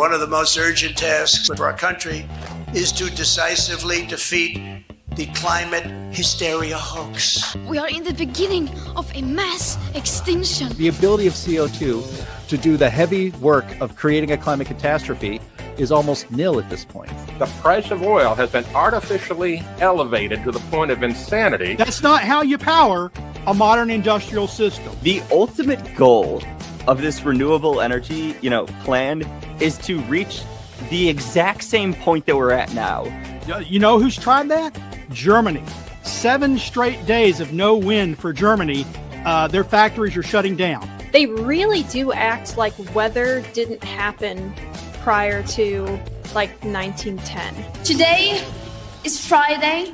One of the most urgent tasks of our country is to decisively defeat the climate hysteria hoax. We are in the beginning of a mass extinction. The ability of CO2 to do the heavy work of creating a climate catastrophe is almost nil at this point. The price of oil has been artificially elevated to the point of insanity. That's not how you power a modern industrial system. The ultimate goal of this renewable energy, plan is to reach the exact same point that we're at now. You know who's tried that? Germany. 7 straight days of no wind for Germany. Their factories are shutting down. They really do act like weather didn't happen prior to 1910. Today is Friday.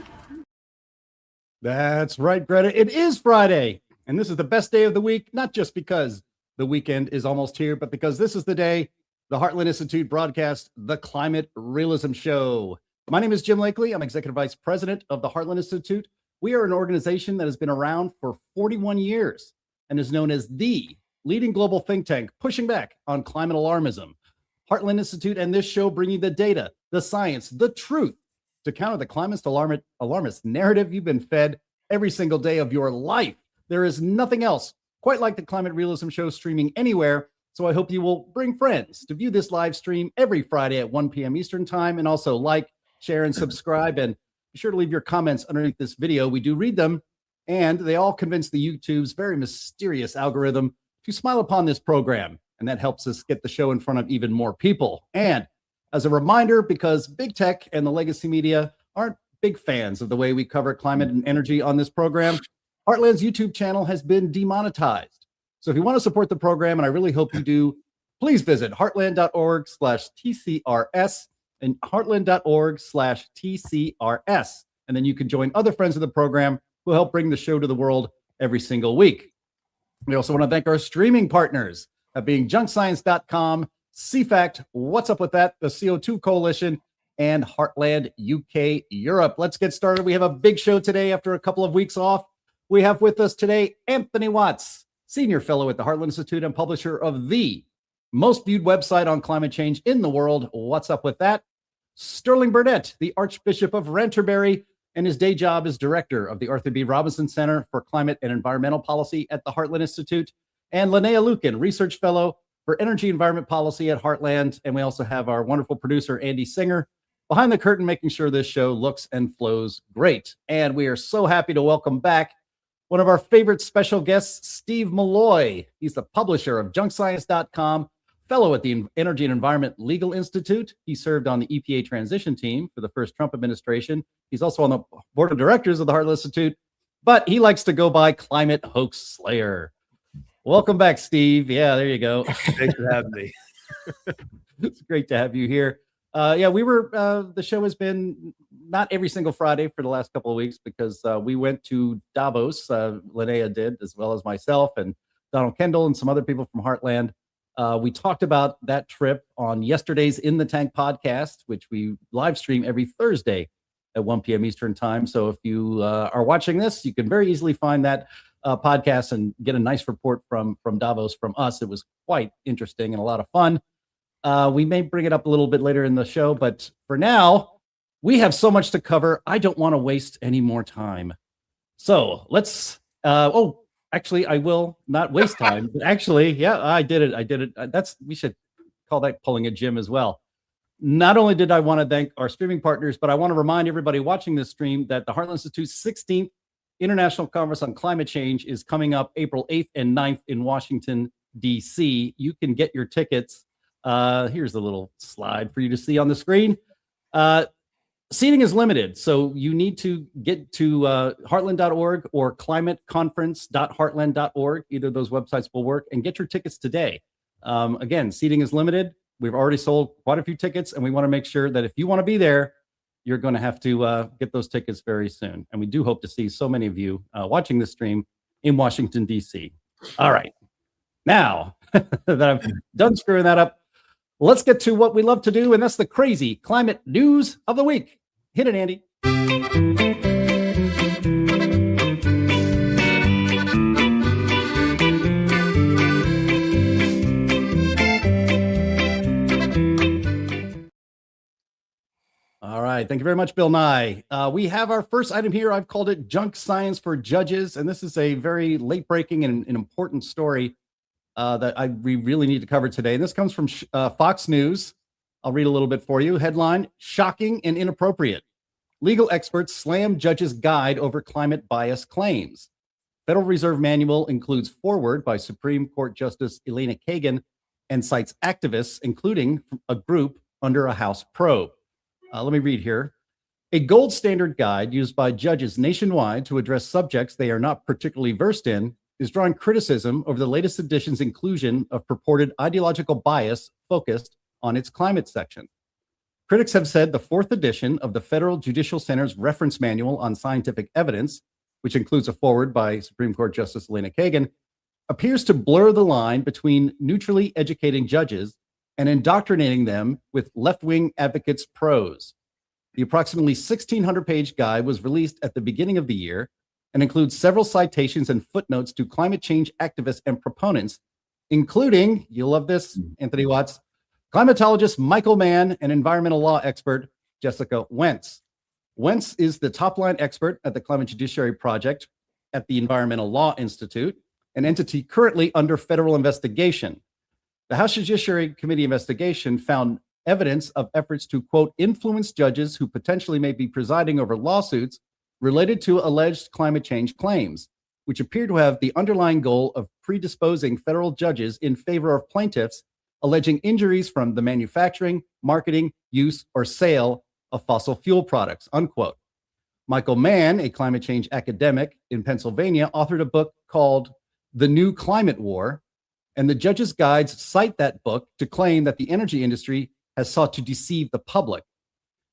That's right, Greta. It is Friday. And this is the best day of the week, not just because the weekend is almost here, but because this is the day the Heartland Institute broadcasts the Climate Realism Show. My name is Jim Lakely. I'm Executive Vice President of the Heartland Institute. We are an organization that has been around for 41 years and is known as the leading global think tank pushing back on climate alarmism. Heartland Institute and this show bring you the data, the science, the truth to counter the climate alarmist narrative you've been fed every single day of your life. There is nothing else quite like the Climate Realism Show streaming anywhere. So I hope you will bring friends to view this live stream every Friday at 1 p.m. Eastern time, and also like, share, and subscribe. And be sure to leave your comments underneath this video. We do read them, and they all convince the YouTube's very mysterious algorithm to smile upon this program. And that helps us get the show in front of even more people. And as a reminder, because big tech and the legacy media aren't big fans of the way we cover climate and energy on this program, Heartland's YouTube channel has been demonetized. So if you want to support the program, and I really hope you do, please visit heartland.org/TCRS and heartland.org/TCRS. And then you can join other friends of the program who help bring the show to the world every single week. We also want to thank our streaming partners, being junkscience.com, CFACT, What's Up With That, the CO2 Coalition, and Heartland UK Europe. Let's get started. We have a big show today after a couple of weeks off. We have with us today Anthony Watts, Senior Fellow at the Heartland Institute and publisher of the most viewed website on climate change in the world, What's Up With That. Sterling Burnett, the Archbishop of Canterbury, and his day job is Director of the Arthur B. Robinson Center for Climate and Environmental Policy at the Heartland Institute. And Linnea Lukin, Research Fellow for Energy Environment Policy at Heartland. And we also have our wonderful producer, Andy Singer, behind the curtain, making sure this show looks and flows great. And we are so happy to welcome back one of our favorite special guests, Steve Milloy. He's the publisher of junkscience.com, fellow at the Energy and Environment Legal Institute. He served on the EPA transition team for the first Trump administration. He's also on the board of directors of the Heartland Institute, but he likes to go by Climate Hoax Slayer. Welcome back, Steve. Yeah, there you go. Thanks for having me. It's great to have you here. The show has been not every single Friday for the last couple of weeks because we went to Davos. Linnea did, as well as myself and Donald Kendall and some other people from Heartland. We talked about that trip on yesterday's In the Tank podcast, which we live stream every Thursday at 1 p.m. Eastern time. So if you are watching this, you can very easily find that podcast and get a nice report from Davos from us. It was quite interesting and a lot of fun. We may bring it up a little bit later in the show, but for now, we have so much to cover. I don't want to waste any more time. So let's, actually, I will not waste time. But actually, yeah, I did it. We should call that pulling a Jim as well. Not only did I want to thank our streaming partners, but I want to remind everybody watching this stream that the Heartland Institute's 16th International Conference on Climate Change is coming up April 8th and 9th in Washington, D.C. You can get your tickets. Here's a little slide for you to see on the screen. Seating is limited, so you need to get to heartland.org or climateconference.heartland.org. Either of those websites will work, and get your tickets today. Again, seating is limited. We've already sold quite a few tickets, and we want to make sure that if you want to be there, you're going to have to get those tickets very soon. And we do hope to see so many of you watching this stream in Washington, D.C. All right. Now that I've done screwing that up, let's get to what we love to do, and that's the crazy climate news of the week. Hit it, Andy. right. Thank you very much, Bill Nye. We have our first item here. I've called it Junk Science for Judges. And this is a very late breaking and an important story that we really need to cover today. And this comes from Fox News. I'll read a little bit for you. Headline, Shocking and Inappropriate. Legal experts slam judge's guide over climate bias claims. Federal Reserve Manual includes foreword by Supreme Court Justice Elena Kagan and cites activists, including a group under a House probe. Let me read here. A gold standard guide used by judges nationwide to address subjects they are not particularly versed in is drawing criticism over the latest edition's inclusion of purported ideological bias focused on its climate section. Critics have said the fourth edition of the Federal Judicial Center's reference manual on scientific evidence, which includes a foreword by Supreme Court Justice Elena Kagan, appears to blur the line between neutrally educating judges and indoctrinating them with left-wing advocates' prose. The approximately 1,600-page guide was released at the beginning of the year and includes several citations and footnotes to climate change activists and proponents, including, you'll love this, Anthony Watts, climatologist Michael Mann and environmental law expert Jessica Wentz. Wentz is the top-line expert at the Climate Judiciary Project at the Environmental Law Institute, an entity currently under federal investigation. The House Judiciary Committee investigation found evidence of efforts to, quote, influence judges who potentially may be presiding over lawsuits related to alleged climate change claims, which appear to have the underlying goal of predisposing federal judges in favor of plaintiffs alleging injuries from the manufacturing, marketing, use, or sale of fossil fuel products, unquote. Michael Mann, a climate change academic in Pennsylvania, authored a book called The New Climate War, and the judges' guides cite that book to claim that the energy industry has sought to deceive the public.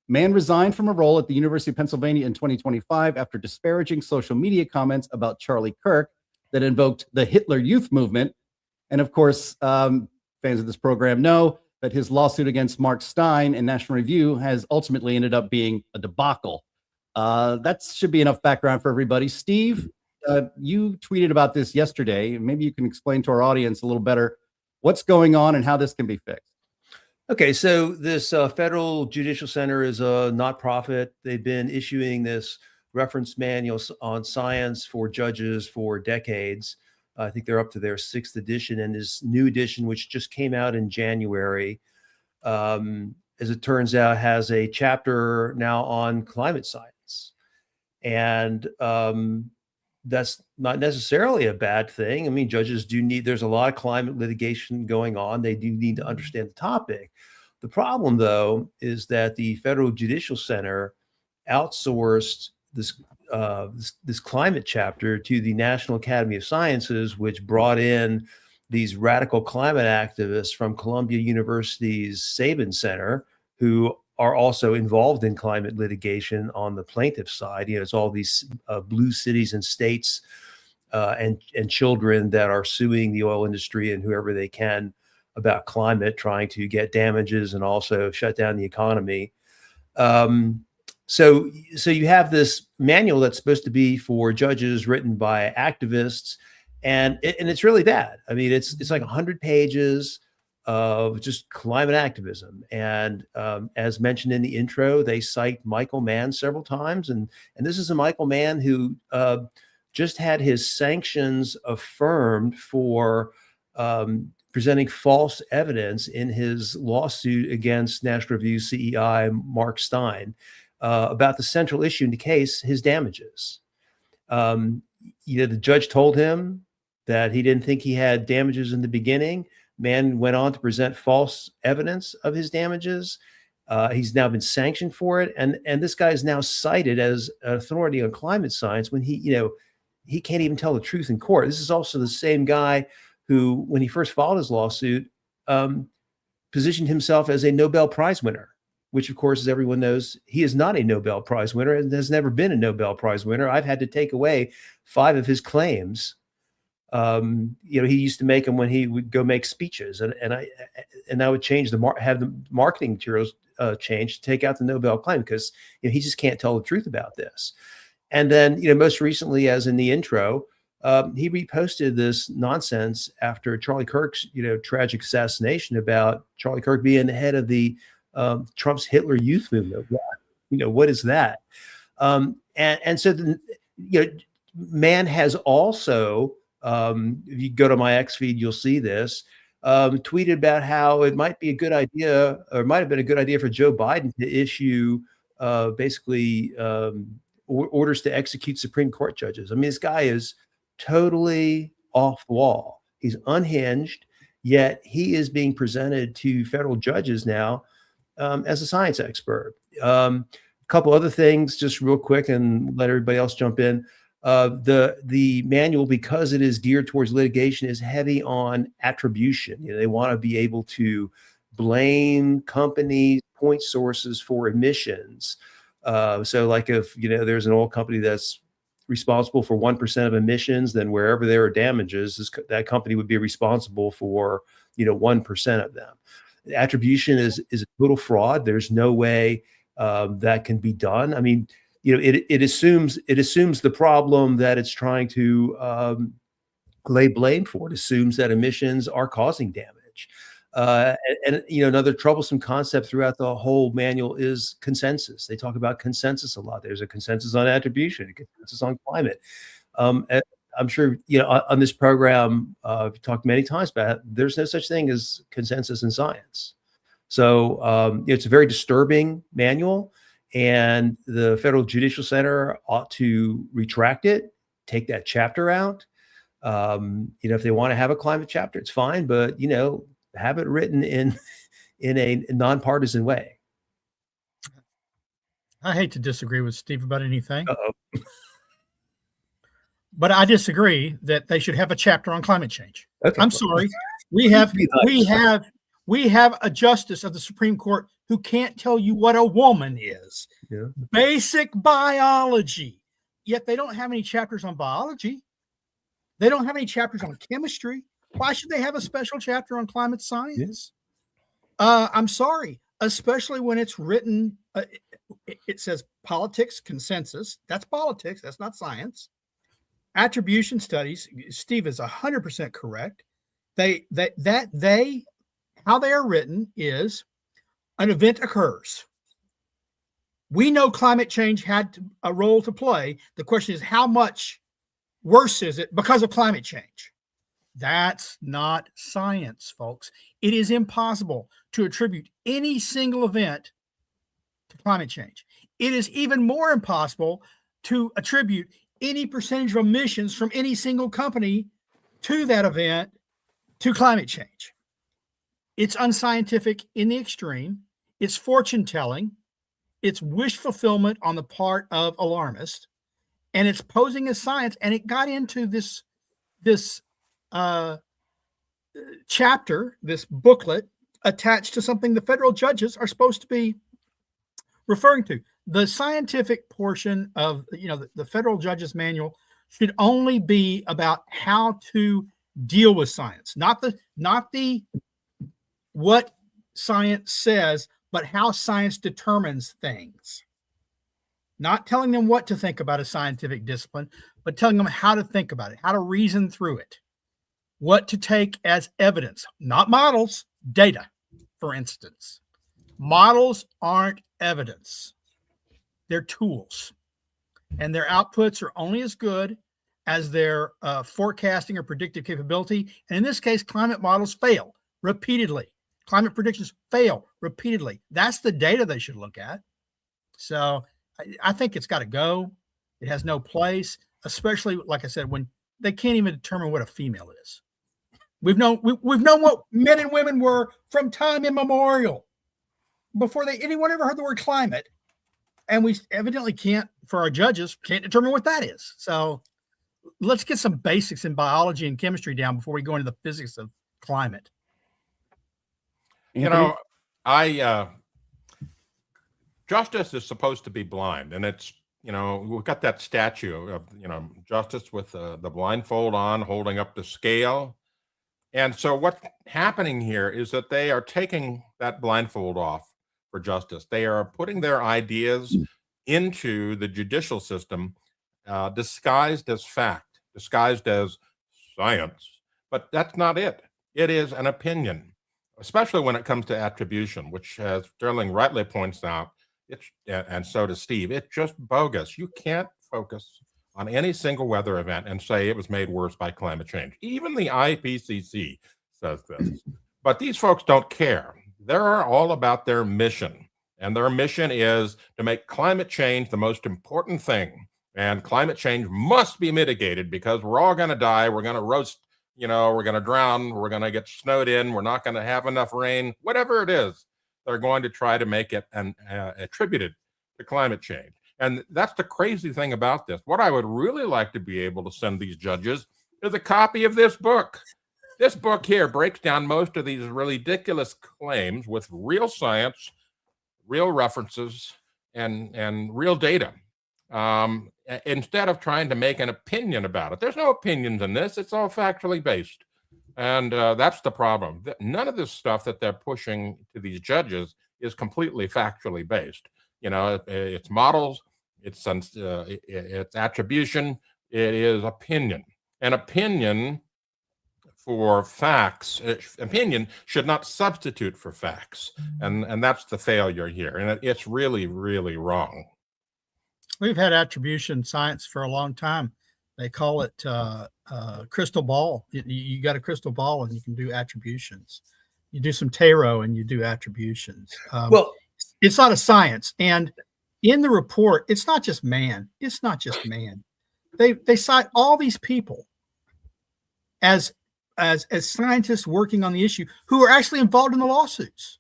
Mann resigned from a role at the University of Pennsylvania in 2025 after disparaging social media comments about Charlie Kirk that invoked the Hitler Youth movement. And of course, fans of this program know that his lawsuit against Mark Stein and National Review has ultimately ended up being a debacle. That should be enough background for everybody. Steve, you tweeted about this yesterday. Maybe you can explain to our audience a little better what's going on and how this can be fixed. Okay, so this Federal Judicial Center is a not-profit. They've been issuing this reference manual on science for judges for decades. I think they're up to their 6th edition, and this new edition, which just came out in January, as it turns out, has a chapter now on climate science. And that's not necessarily a bad thing. I mean, judges do need, there's a lot of climate litigation going on. They do need to understand the topic. The problem, though, is that the Federal Judicial Center outsourced this climate chapter to the National Academy of Sciences, which brought in these radical climate activists from Columbia University's Sabin Center, who are also involved in climate litigation on the plaintiff side. You know, it's all these blue cities and states and children that are suing the oil industry and whoever they can about climate, trying to get damages and also shut down the economy. So you have this manual that's supposed to be for judges, written by activists, and it's really bad. I mean, it's like 100 pages of just climate activism. And as mentioned in the intro, they cite Michael Mann several times, and this is a Michael Mann who just had his sanctions affirmed for presenting false evidence in his lawsuit against National Review CEI Mark Stein. About the central issue in the case, his damages. The judge told him that he didn't think he had damages in the beginning. Mann went on to present false evidence of his damages. He's now been sanctioned for it, and this guy is now cited as an authority on climate science when he can't even tell the truth in court. This is also the same guy who, when he first filed his lawsuit, positioned himself as a Nobel Prize winner, which, of course, as everyone knows, he is not a Nobel Prize winner and has never been a Nobel Prize winner. I've had to take away 5 of his claims. He used to make them when he would go make speeches, and I would change have the marketing materials changed to take out the Nobel claim, because he just can't tell the truth about this. And then, most recently, as in the intro, he reposted this nonsense after Charlie Kirk's tragic assassination about Charlie Kirk being the head of the Trump's Hitler Youth movement. what is that? And so man has also, if you go to my X feed, you'll see this, tweeted about how it might be a good idea, or might have been a good idea for Joe Biden to issue basically orders to execute Supreme Court judges. I mean, this guy is totally off the wall. He's unhinged, yet he is being presented to federal judges now as a science expert. A couple other things, just real quick, and let everybody else jump in. The manual, because it is geared towards litigation, is heavy on attribution. They want to be able to blame companies, point sources for emissions. So like if, there's an oil company that's responsible for 1% of emissions, then wherever there are damages, that company would be responsible for, 1% of them. Attribution is a total fraud. There's no way that can be done. I mean, it assumes the problem that it's trying to lay blame for. It assumes that emissions are causing damage. And another troublesome concept throughout the whole manual is consensus. They talk about consensus a lot. There's a consensus on attribution, a consensus on climate. I'm sure on this program, we've talked many times about it, there's no such thing as consensus in science. So it's a very disturbing manual, and the Federal Judicial Center ought to retract it, take that chapter out. If they want to have a climate chapter, it's fine, but have it written in a nonpartisan way. I hate to disagree with Steve about anything. Uh-oh. But I disagree that they should have a chapter on climate change. Okay. I'm sorry. We have a justice of the Supreme Court who can't tell you what a woman is. Yeah. Basic biology. Yet they don't have any chapters on biology. They don't have any chapters on chemistry. Why should they have a special chapter on climate science? I'm sorry, especially when it's written, it says politics, consensus. That's politics. That's not science. Attribution studies. Steve is 100% correct. How they are written is an event occurs. We know climate change had a role to play. The question is, how much worse is it because of climate change? That's not science, folks. It is impossible to attribute any single event to climate change. It is even more impossible to attribute any percentage of emissions from any single company to that event to climate change. It's unscientific in the extreme. It's fortune telling. It's wish fulfillment on the part of alarmists, and it's posing as science. And it got into this chapter, this booklet attached to something the federal judges are supposed to be referring to. The scientific portion of the federal judges manual should only be about how to deal with science, not the what science says, but how science determines things. Not telling them what to think about a scientific discipline, but telling them how to think about it, how to reason through it, what to take as evidence, not models, data, for instance. Models aren't evidence. They're tools, and their outputs are only as good as their forecasting or predictive capability. And in this case, climate models fail repeatedly. Climate predictions fail repeatedly. That's the data they should look at. So I think it's got to go. It has no place, especially, like I said, when they can't even determine what a female is. We've known what men and women were from time immemorial, before anyone ever heard the word climate. And we evidently can't, for our judges, can't determine what that is. So let's get some basics in biology and chemistry down before we go into the physics of climate. Justice is supposed to be blind, and it's, we've got that statue of, justice with the blindfold on, holding up the scale. And so what's happening here is that they are taking that blindfold off for justice. They are putting their ideas into the judicial system, disguised as fact, disguised as science. But that's not it. It is an opinion, especially when it comes to attribution, which, as Sterling rightly points out, And so does Steve. It's just bogus. You can't focus on any single weather event and say it was made worse by climate change. Even the IPCC says this. But these folks don't care. They're all about their mission. And their mission is to make climate change the most important thing. And climate change must be mitigated because we're all going to die. We're going to roast, we're going to drown. We're going to get snowed in. We're not going to have enough rain. Whatever it is, they're going to try to make it attributed to climate change. And that's the crazy thing about this. What I would really like to be able to send these judges is a copy of this book. This book here breaks down most of these ridiculous claims with real science, real references, and real data, instead of trying to make an opinion about it. There's no opinions in this. It's all factually based. And that's the problem. None of this stuff that they're pushing to these judges is completely factually based. It's models, it's attribution, it is opinion. And opinion for facts, opinion should not substitute for facts. And that's the failure here. And it's really, really wrong. We've had attribution science for a long time. They call it crystal ball. You got a crystal ball and you can do attributions. You do some tarot and you do attributions. Well, it's not a science. And in the report, it's not just man. It's not just man. They cite all these people as scientists working on the issue who are actually involved in the lawsuits.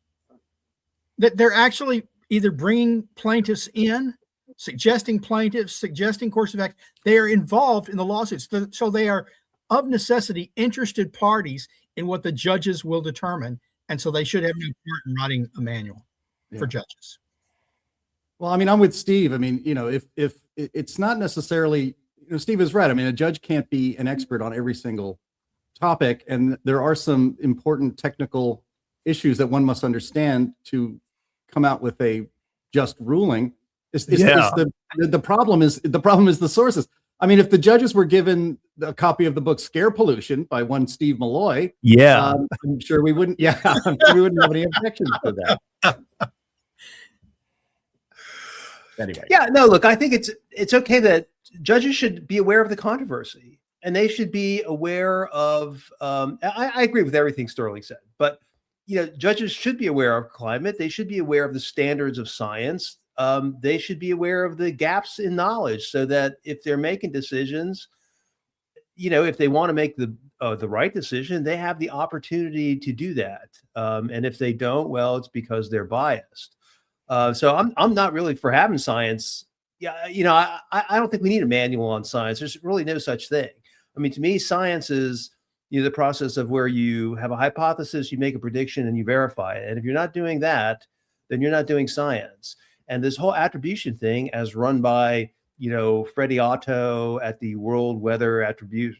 That they're actually either bringing plaintiffs in, suggesting plaintiffs, suggesting course of action. They are involved in the lawsuits. So they are of necessity interested parties in what the judges will determine. And so they should have no part in writing a manual for judges. Well, I mean, I'm with Steve. I mean, if it's not necessarily, Steve is right. I mean, a judge can't be an expert on every single topic. And there are some important technical issues that one must understand to come out with a just ruling. The problem is the sources. I mean, if the judges were given a copy of the book Scare Pollution by one Steve Milloy, I'm sure we wouldn't. Yeah, I'm sure we wouldn't have any objections to that. Anyway, look, I think it's okay that judges should be aware of the controversy and they should be aware of. I agree with everything Sterling said, but judges should be aware of climate. They should be aware of the standards of science. They should be aware of the gaps in knowledge so that if they're making decisions, if they want to make the right decision, they have the opportunity to do that. And if they don't, well, it's because they're biased. So I'm not really for having science. I don't think we need a manual on science. There's really no such thing. I mean, to me, science is the process of where you have a hypothesis, you make a prediction, and you verify it. And if you're not doing that, then you're not doing science. And this whole attribution thing, as run by Freddie Otto at the World Weather Attribution,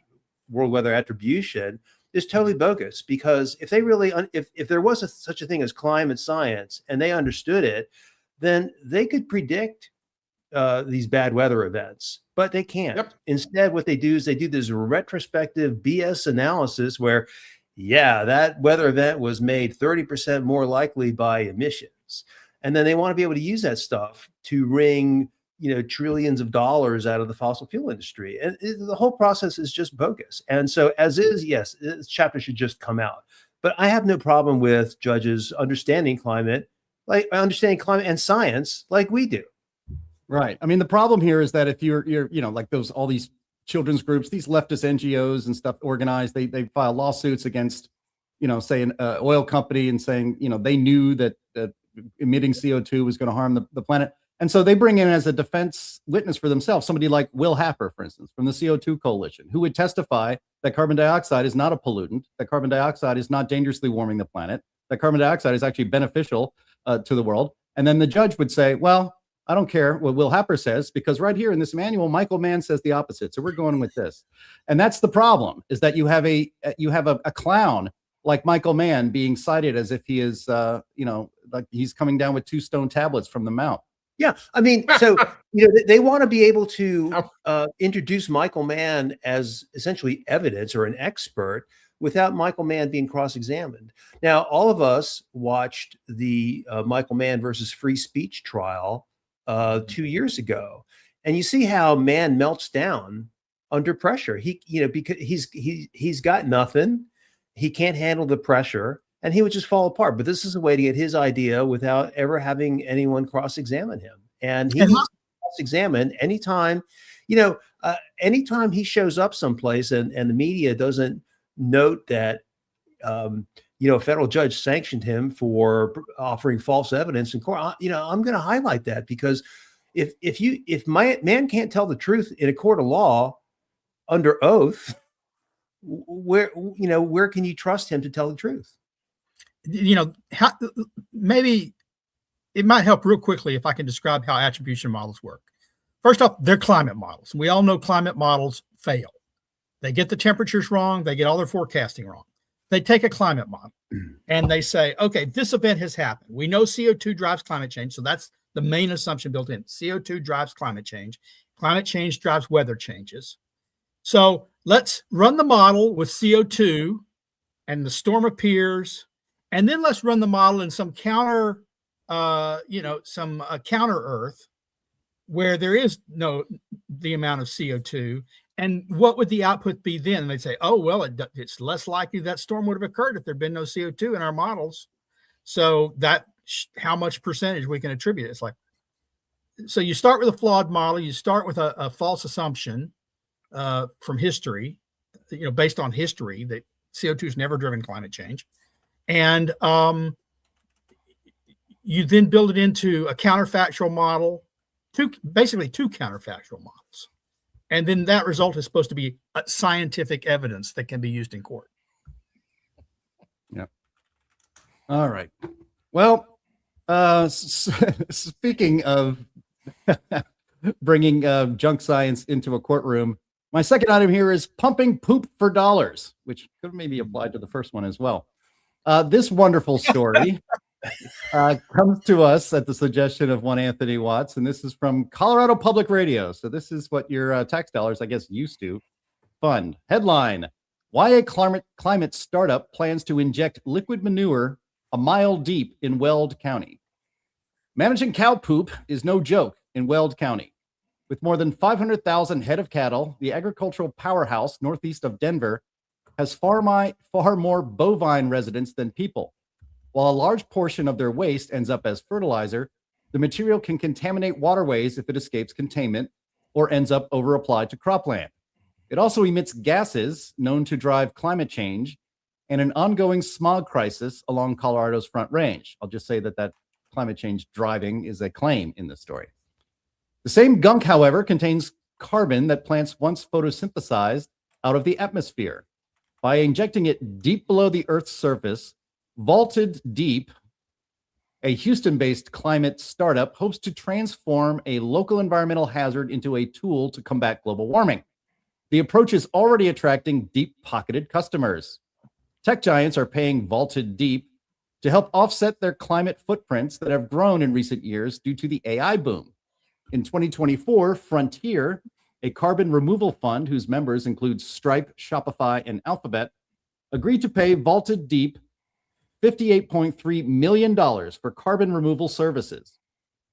is totally bogus. Because if they really, if there was such a thing as climate science and they understood it, then they could predict these bad weather events. But they can't. Yep. Instead, what they do is they do this retrospective BS analysis where, that weather event was made 30% more likely by emissions. And then they want to be able to use that stuff to wring, trillions of dollars out of the fossil fuel industry. And the whole process is just bogus. And so as is, yes, this chapter should just come out. But I have no problem with judges understanding climate and science like we do. Right. I mean, the problem here is that if you're like all these children's groups, these leftist NGOs and stuff organized, they file lawsuits against, say an oil company and saying, they knew that emitting CO2 was going to harm the planet. And so they bring in as a defense witness for themselves, somebody like Will Happer, for instance, from the CO2 Coalition, who would testify that carbon dioxide is not a pollutant, that carbon dioxide is not dangerously warming the planet, that carbon dioxide is actually beneficial to the world. And then the judge would say, well, I don't care what Will Happer says, because right here in this manual, Michael Mann says the opposite. So we're going with this. And that's the problem, is that you have a clown like Michael Mann being cited as if he is, like he's coming down with 2 stone tablets from the mount. Yeah, I mean, so they want to be able to introduce Michael Mann as essentially evidence or an expert, without Michael Mann being cross-examined. Now, all of us watched the Michael Mann versus free speech trial 2 years ago, and you see how Mann melts down under pressure. Because he's got nothing, he can't handle the pressure, and he would just fall apart. But this is a way to get his idea without ever having anyone cross-examine him. And he needs to cross-examine anytime, anytime he shows up someplace and the media doesn't note that, a federal judge sanctioned him for offering false evidence in court. I'm going to highlight that, because if Mann can't tell the truth in a court of law under oath, where can you trust him to tell the truth? Maybe it might help real quickly if I can describe how attribution models work. First off, they're climate models. We all know climate models fail. They get the temperatures wrong. They get all their forecasting wrong. They take a climate model and they say, okay, this event has happened. We know CO2 drives climate change. So that's the main assumption built in. CO2 drives climate change. Climate change drives weather changes. So let's run the model with CO2 and the storm appears. And then let's run the model in some counter Earth where there is the amount of CO2. And what would the output be then? And they'd say, oh, well, it's less likely that storm would have occurred if there'd been no CO2 in our models. So how much percentage we can attribute. It's like, so you start with a flawed model. You start with a false assumption from history, based on history that CO2 has never driven climate change. And you then build it into a counterfactual model, basically two counterfactual models. And then that result is supposed to be scientific evidence that can be used in court. Yeah. All right. Well, speaking of bringing junk science into a courtroom, my second item here is pumping poop for dollars, which could maybe apply to the first one as well. This wonderful story comes to us at the suggestion of one Anthony Watts, and this is from Colorado Public Radio. So this is what your tax dollars, I guess, used to fund. Headline: Why a climate startup plans to inject liquid manure a mile deep in Weld County. Managing cow poop is no joke in Weld County. With more than 500,000 head of cattle, the agricultural powerhouse northeast of Denver has far more bovine residents than people. While a large portion of their waste ends up as fertilizer, the material can contaminate waterways if it escapes containment or ends up over-applied to cropland. It also emits gases known to drive climate change and an ongoing smog crisis along Colorado's Front Range. I'll just say that climate change driving is a claim in this story. The same gunk, however, contains carbon that plants once photosynthesized out of the atmosphere. By injecting it deep below the Earth's surface, Vaulted Deep, a Houston-based climate startup, hopes to transform a local environmental hazard into a tool to combat global warming. The approach is already attracting deep-pocketed customers. Tech giants are paying Vaulted Deep to help offset their climate footprints that have grown in recent years due to the AI boom. In 2024, Frontier, a carbon removal fund whose members include Stripe, Shopify, and Alphabet, agreed to pay Vaulted Deep $58.3 million for carbon removal services.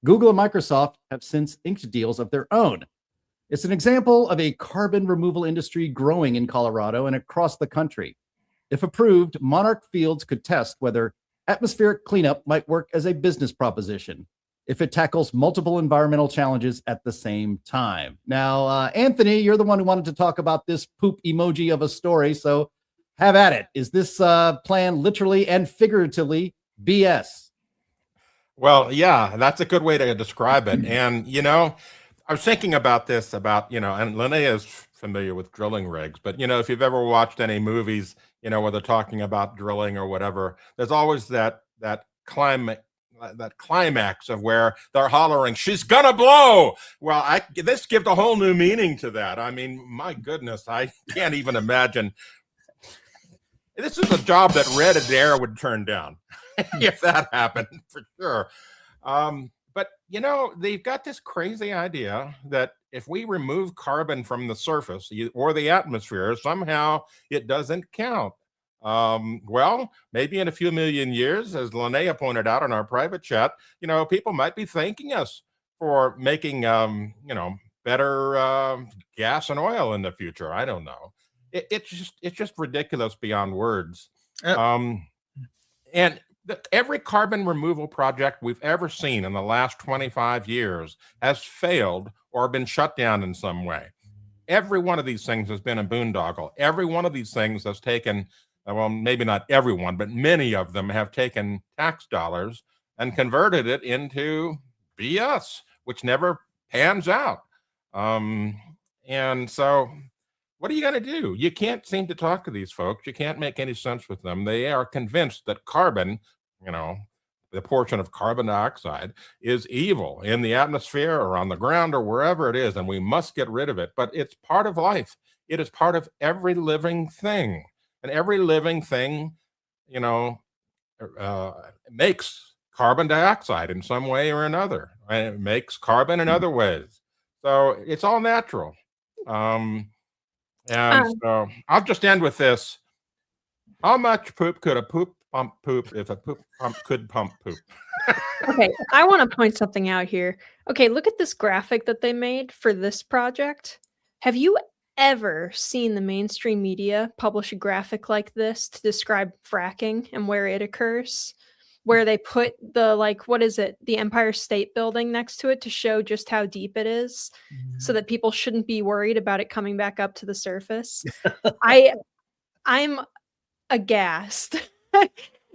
Google and Microsoft have since inked deals of their own. It's an example of a carbon removal industry growing in Colorado and across the country. If approved, Monarch Fields could test whether atmospheric cleanup might work as a business proposition if it tackles multiple environmental challenges at the same time. Now, Anthony, you're the one who wanted to talk about this poop emoji of a story, so have at it. Is this plan literally and figuratively BS? Well, yeah, that's a good way to describe it. And, I was thinking about this, and Linnea is familiar with drilling rigs, but, if you've ever watched any movies, where they're talking about drilling or whatever, there's always that climax of where they're hollering, "She's gonna blow." Well, this gives a whole new meaning to that. I mean, my goodness, I can't even imagine. This is a job that Red Adair would turn down if that happened, for sure. But, they've got this crazy idea that if we remove carbon from the surface or the atmosphere, somehow it doesn't count. Well, maybe in a few million years, as Linnea pointed out in our private chat, people might be thanking us for making, better gas and oil in the future. I don't know. It's just ridiculous beyond words. And every carbon removal project we've ever seen in the last 25 years has failed or been shut down in some way. Every one of these things has been a boondoggle. Every one of these things has taken, well, maybe not everyone, but many of them have taken tax dollars and converted it into BS, which never pans out. And so what are you going to do? You can't seem to talk to these folks. You can't make any sense with them. They are convinced that carbon, the portion of carbon dioxide, is evil in the atmosphere or on the ground or wherever it is, and we must get rid of it. But it's part of life. It is part of every living thing. And every living thing, makes carbon dioxide in some way or another. And it makes carbon in other ways. So it's all natural. So I'll just end with this. How much poop could a poop pump poop if a poop pump could pump poop? Okay, I want to point something out here. Okay, look at this graphic that they made for this project. Have you ever seen the mainstream media publish a graphic like this to describe fracking and where it occurs? Where they put the, the Empire State Building next to it to show just how deep it is, so that people shouldn't be worried about it coming back up to the surface. I'm aghast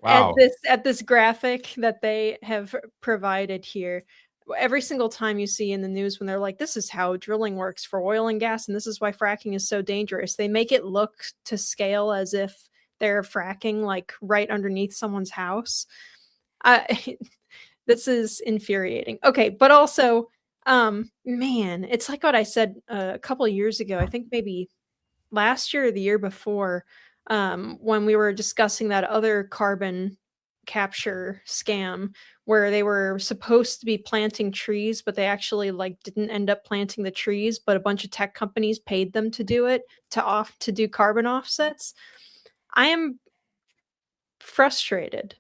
Wow. at this graphic that they have provided here. Every single time you see in the news when they're like, this is how drilling works for oil and gas, and this is why fracking is so dangerous, they make it look to scale as if they're fracking like right underneath someone's house. This is infuriating. Okay, but also, man, it's like what I said a couple of years ago. I think maybe last year or the year before, when we were discussing that other carbon capture scam where they were supposed to be planting trees, but they actually didn't end up planting the trees, but a bunch of tech companies paid them to do it, to do carbon offsets. I am frustrated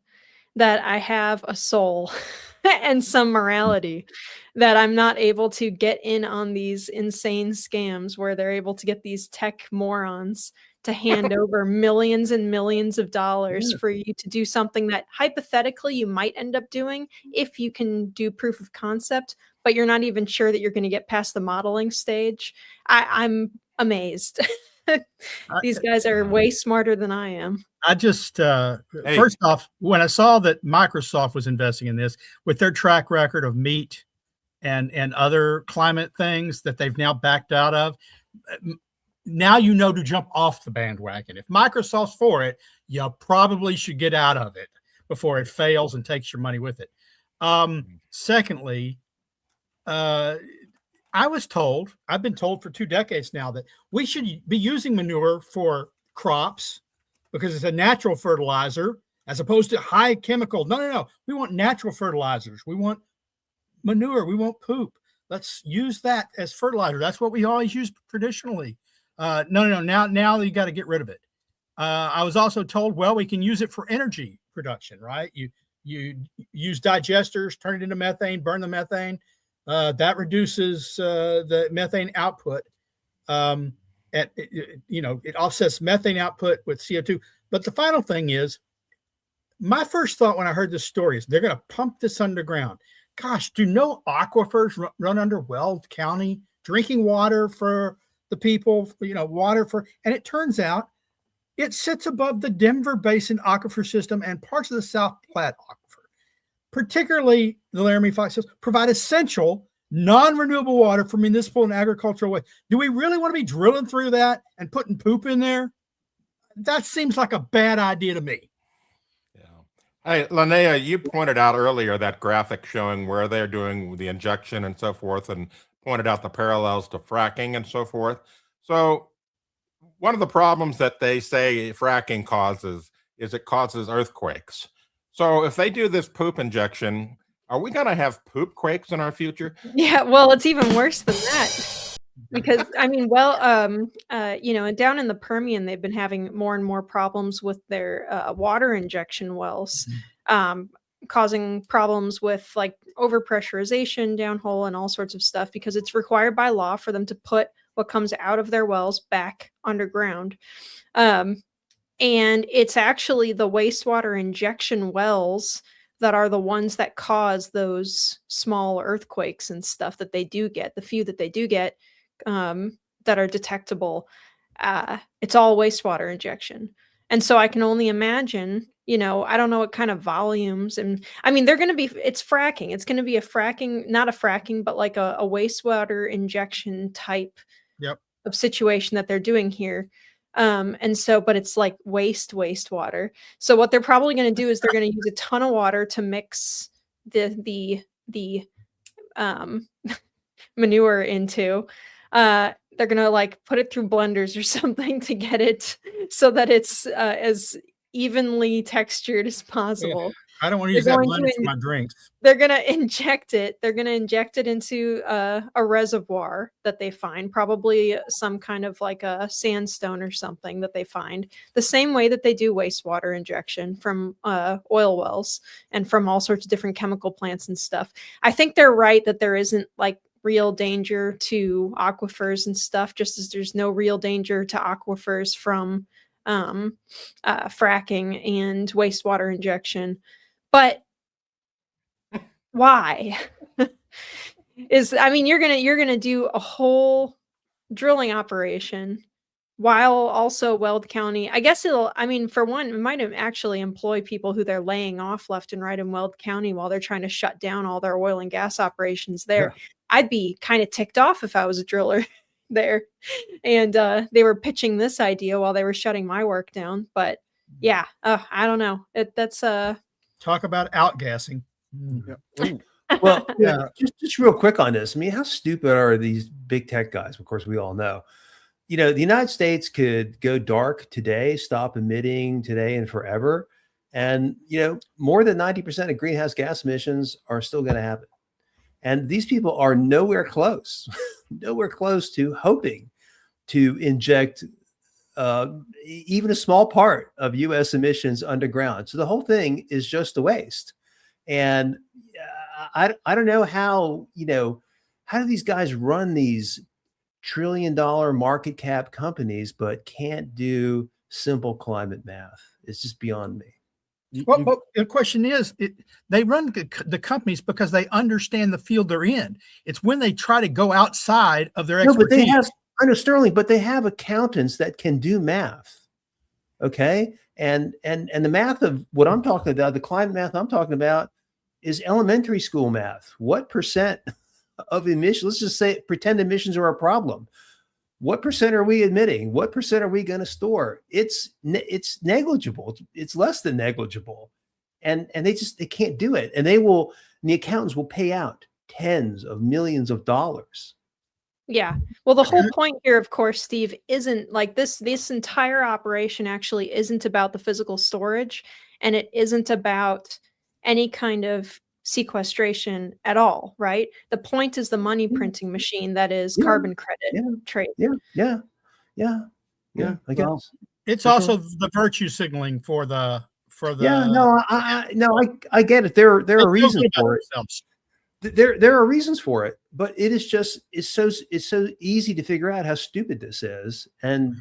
that I have a soul and some morality, that I'm not able to get in on these insane scams where they're able to get these tech morons to hand over millions and millions of dollars for you to do something that hypothetically you might end up doing if you can do proof of concept, but you're not even sure that you're going to get past the modeling stage. I'm amazed. These guys are way smarter than I am. I just, first off, when I saw that Microsoft was investing in this with their track record of meat and other climate things that they've now backed out of, now you know to jump off the bandwagon. If Microsoft's for it, you probably should get out of it before it fails and takes your money with it. Secondly, I've been told for 2 decades now that we should be using manure for crops because it's a natural fertilizer as opposed to high chemical. No. We want natural fertilizers. We want manure. We want poop. Let's use that as fertilizer. That's what we always use traditionally. No. Now you got to get rid of it. I was also told, well, we can use it for energy production, right? You use digesters, turn it into methane, burn the methane. That reduces the methane output. It offsets methane output with CO2. But the final thing is, my first thought when I heard this story is they're going to pump this underground. Gosh, do no aquifers run under Weld County? Drinking water for the people, and it turns out it sits above the Denver Basin aquifer system and parts of the South Platte aquifer. Particularly, the Laramie Fox Hills provide essential non-renewable water for municipal and agricultural waste. Do we really want to be drilling through that and putting poop in there? That seems like a bad idea to me. Yeah. Hey, Linnea, you pointed out earlier that graphic showing where they're doing the injection and so forth, and pointed out the parallels to fracking and so forth. So one of the problems that they say fracking causes is it causes earthquakes. So if they do this poop injection, are we going to have poop quakes in our future? Yeah, well, it's even worse than that. Because I mean, well, and down in the Permian, they've been having more and more problems with their water injection wells, causing problems with like overpressurization downhole and all sorts of stuff because it's required by law for them to put what comes out of their wells back underground. And it's actually the wastewater injection wells that are the ones that cause those small earthquakes and stuff that they do get, the few that they do get that are detectable. It's all wastewater injection. And so I can only imagine, I don't know what kind of volumes. And I mean, it's fracking. It's going to be a fracking, not a fracking, but like a wastewater injection type of situation that they're doing here. And so, but it's like wastewater. So what they're probably going to do is they're going to use a ton of water to mix the manure into. They're going to like put it through blenders or something to get it so that it's as evenly textured as possible. Yeah. I don't want to use that blender for my drinks. They're going to inject it. They're going to inject it into a reservoir that they find, probably some kind of like a sandstone or something that they find, the same way that they do wastewater injection from oil wells and from all sorts of different chemical plants and stuff. I think they're right that there isn't like real danger to aquifers and stuff, just as there's no real danger to aquifers from fracking and wastewater injection. But why? You're gonna do a whole drilling operation while also Weld County. I guess for one, it might actually employ people who they're laying off left and right in Weld County while they're trying to shut down all their oil and gas operations there. Yeah. I'd be kind of ticked off if I was a driller there. And they were pitching this idea while they were shutting my work down. But yeah, I don't know. That's talk about outgassing. Yeah. Well, just real quick on this. I mean, how stupid are these big tech guys? Of course, we all know. The United States could go dark today, stop emitting today and forever. And, more than 90% of greenhouse gas emissions are still going to happen. And these people are nowhere close to hoping to inject even a small part of U.S. emissions underground. So the whole thing is just a waste. And I don't know how do these guys run these trillion-dollar market cap companies, but can't do simple climate math? It's just beyond me. Well, the question is, they run the companies because they understand the field they're in. It's when they try to go outside of their expertise. No, but they have, I know, Sterling, but they have accountants that can do math. Okay. And the math of what I'm talking about, the climate math I'm talking about, is elementary school math. What percent of emissions, let's just say, pretend emissions are a problem. What percent are we emitting? What percent are we going to store? It's negligible. It's less than negligible. And they can't do it. And the accountants will pay out tens of millions of dollars. Yeah. Well, the whole point here, of course, Steve, isn't like this entire operation actually isn't about the physical storage, and it isn't about any kind of sequestration at all, right? The point is the money printing machine that is carbon credit trade. Yeah. I guess it's also the virtue signaling for the. I get it. There are reasons for it. There are reasons for it, but it's so easy to figure out how stupid this is, and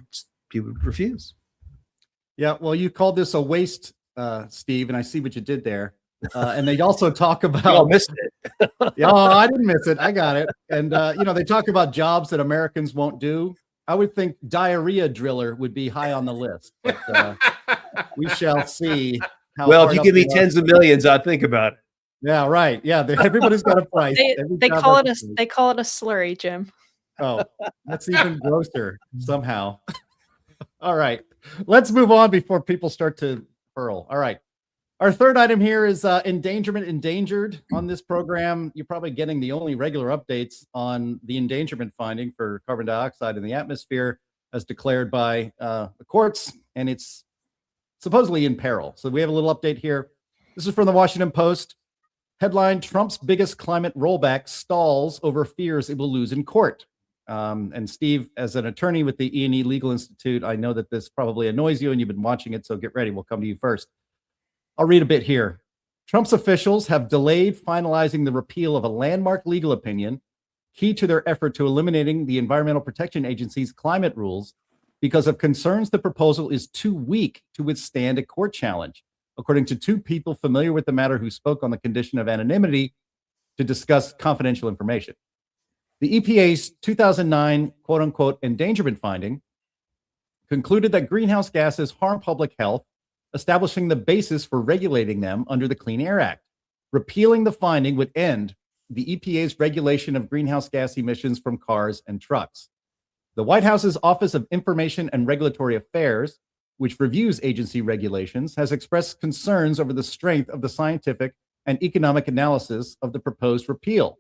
people refuse. Yeah, well, you called this a waste, Steve, and I see what you did there. And they also talk about. Oh, missed it. Yeah, I didn't miss it. I got it. And they talk about jobs that Americans won't do. I would think diarrhea driller would be high on the list, but we shall see. Well, if you give me tens of millions, I'd think about it. Yeah, right. Yeah, everybody's got a price. They call it a slurry, Jim. Oh, that's even grosser somehow. All right, let's move on before people start to hurl. All right. Our third item here is endangered on this program. You're probably getting the only regular updates on the endangerment finding for carbon dioxide in the atmosphere as declared by the courts, and it's supposedly in peril. So we have a little update here. This is from the Washington Post. Headline: Trump's biggest climate rollback stalls over fears it will lose in court. And Steve, as an attorney with the E&E Legal Institute, I know that this probably annoys you and you've been watching it, so get ready. We'll come to you first. I'll read a bit here. Trump's officials have delayed finalizing the repeal of a landmark legal opinion key to their effort to eliminating the Environmental Protection Agency's climate rules because of concerns the proposal is too weak to withstand a court challenge, according to two people familiar with the matter who spoke on the condition of anonymity to discuss confidential information. The EPA's 2009 quote-unquote endangerment finding concluded that greenhouse gases harm public health, establishing the basis for regulating them under the Clean Air Act. Repealing the finding would end the EPA's regulation of greenhouse gas emissions from cars and trucks. The White House's Office of Information and Regulatory Affairs, which reviews agency regulations, has expressed concerns over the strength of the scientific and economic analysis of the proposed repeal.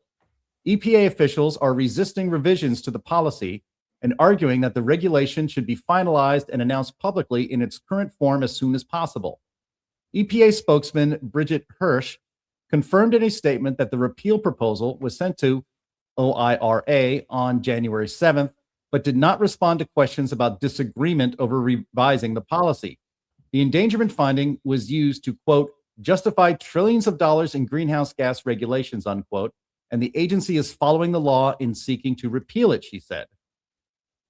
EPA officials are resisting revisions to the policy and arguing that the regulation should be finalized and announced publicly in its current form as soon as possible. EPA spokesman Bridget Hirsch confirmed in a statement that the repeal proposal was sent to OIRA on January 7th, but did not respond to questions about disagreement over revising the policy. The endangerment finding was used to, quote, justify trillions of dollars in greenhouse gas regulations, unquote, and the agency is following the law in seeking to repeal it, she said.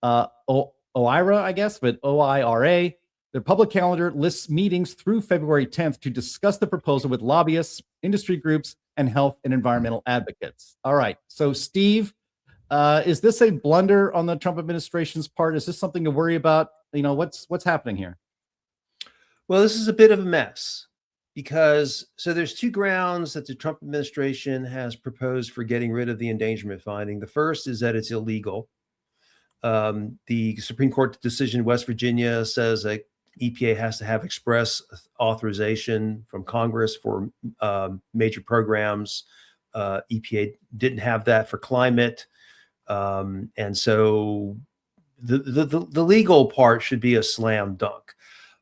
OIRA, I guess, but OIRA, their public calendar lists meetings through February 10th to discuss the proposal with lobbyists, industry groups, and health and environmental advocates. All right. So, Steve, is this a blunder on the Trump administration's part? Is this something to worry about? You know, what's happening here? Well, this is a bit of a mess because there's two grounds that the Trump administration has proposed for getting rid of the endangerment finding. The first is that it's illegal. The Supreme Court decision in West Virginia says that EPA has to have express authorization from Congress for major programs. EPA didn't have that for climate. And so the legal part should be a slam dunk.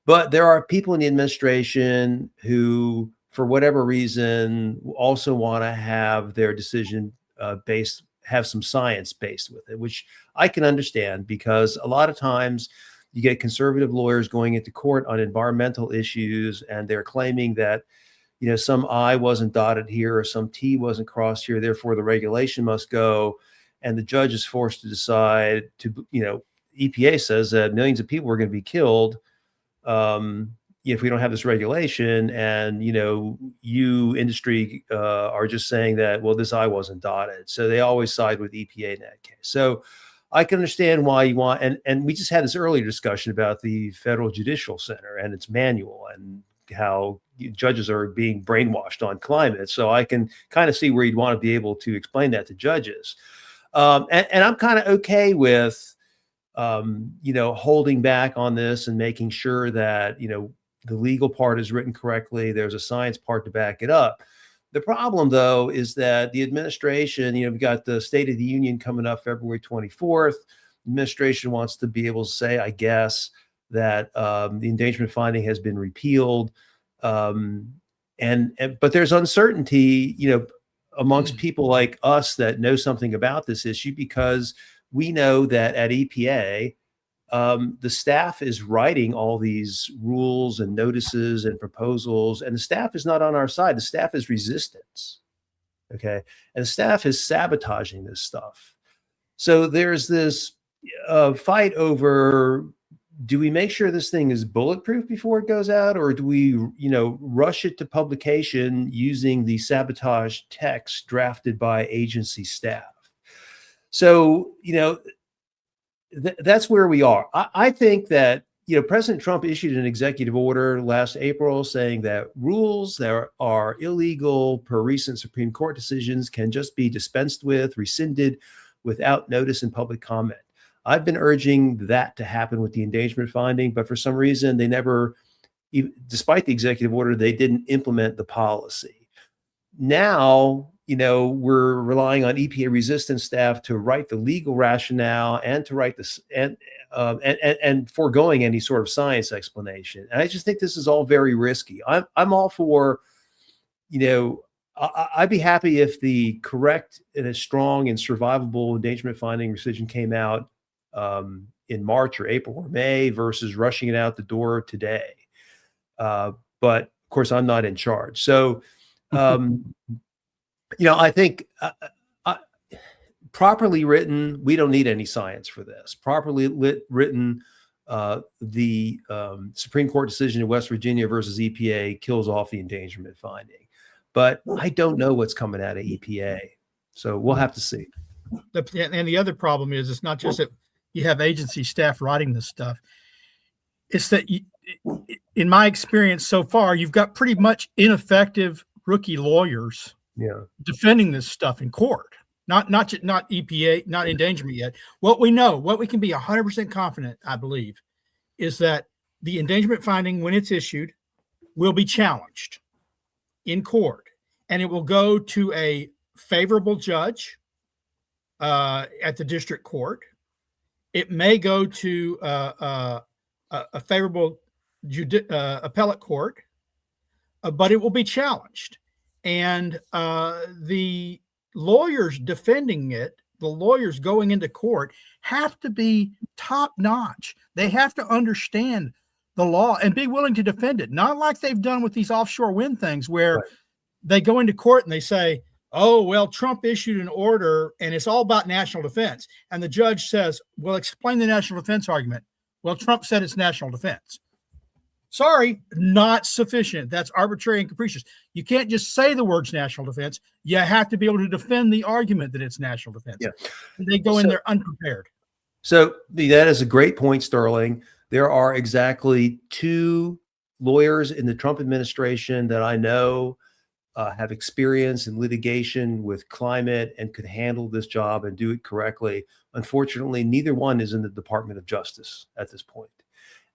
But there are people in the administration who, for whatever reason, also want to have their decision have some science based with it, which I can understand because a lot of times you get conservative lawyers going into court on environmental issues and they're claiming that, you know, some I wasn't dotted here or some T wasn't crossed here, therefore the regulation must go. And the judge is forced to decide to, you know, EPA says that millions of people are going to be killed if we don't have this regulation. And, you know, you industry are just saying that, well, this I wasn't dotted. So they always side with EPA in that case. So I can understand why you want, and we just had this earlier discussion about the Federal Judicial Center and its manual and how judges are being brainwashed on climate. So I can kind of see where you'd want to be able to explain that to judges. And I'm kind of okay with, you know, holding back on this and making sure that, you know, the legal part is written correctly. There's a science part to back it up. The problem, though, is that the administration, you know, we've got the State of the Union coming up February 24th. The administration wants to be able to say, I guess, that the endangerment finding has been repealed. But there's uncertainty, you know, amongst people like us that know something about this issue, because we know that at EPA, the staff is writing all these rules and notices and proposals, and the staff is not on our side. The staff is resistance. Okay. And the staff is sabotaging this stuff. So there's this fight over, do we make sure this thing is bulletproof before it goes out, or do we, you know, rush it to publication using the sabotage text drafted by agency staff? So, you know, that's where we are. I think that, you know, President Trump issued an executive order last April saying that rules that are illegal per recent Supreme Court decisions can just be dispensed with, rescinded without notice and public comment. I've been urging that to happen with the endangerment finding, but for some reason they never, despite the executive order, they didn't implement the policy. Now, you know, we're relying on EPA resistance staff to write the legal rationale and to write this and foregoing any sort of science explanation. And I just think this is all very risky. I'm all for, you know, I'd be happy if the correct and a strong and survivable endangerment finding decision came out in March or April or May versus rushing it out the door today. But of course, I'm not in charge. So, I think properly written, we don't need any science for this. Properly written, the Supreme Court decision in West Virginia versus EPA kills off the endangerment finding. But I don't know what's coming out of EPA. So we'll have to see. And the other problem is, it's not just that you have agency staff writing this stuff. It's that, in my experience so far, you've got pretty much ineffective rookie lawyers defending this stuff in court. Not EPA, not endangerment yet. What we know, what we can be 100% confident, I believe, is that the endangerment finding, when it's issued, will be challenged in court, and it will go to a favorable judge at the district court. It may go to a favorable appellate court, but it will be challenged. And the lawyers defending it, the lawyers going into court, have to be top notch. They have to understand the law and be willing to defend it. Not like they've done with these offshore wind things, where they go into court and they say, oh, well, Trump issued an order and it's all about national defense. And the judge says, well, explain the national defense argument. Well, Trump said it's national defense. Sorry, not sufficient. That's arbitrary and capricious. You can't just say the words national defense. You have to be able to defend the argument that it's national defense. Yeah. And they go in there unprepared. So that is a great point, Sterling. There are exactly 2 lawyers in the Trump administration that I know have experience in litigation with climate and could handle this job and do it correctly. Unfortunately, neither one is in the Department of Justice at this point.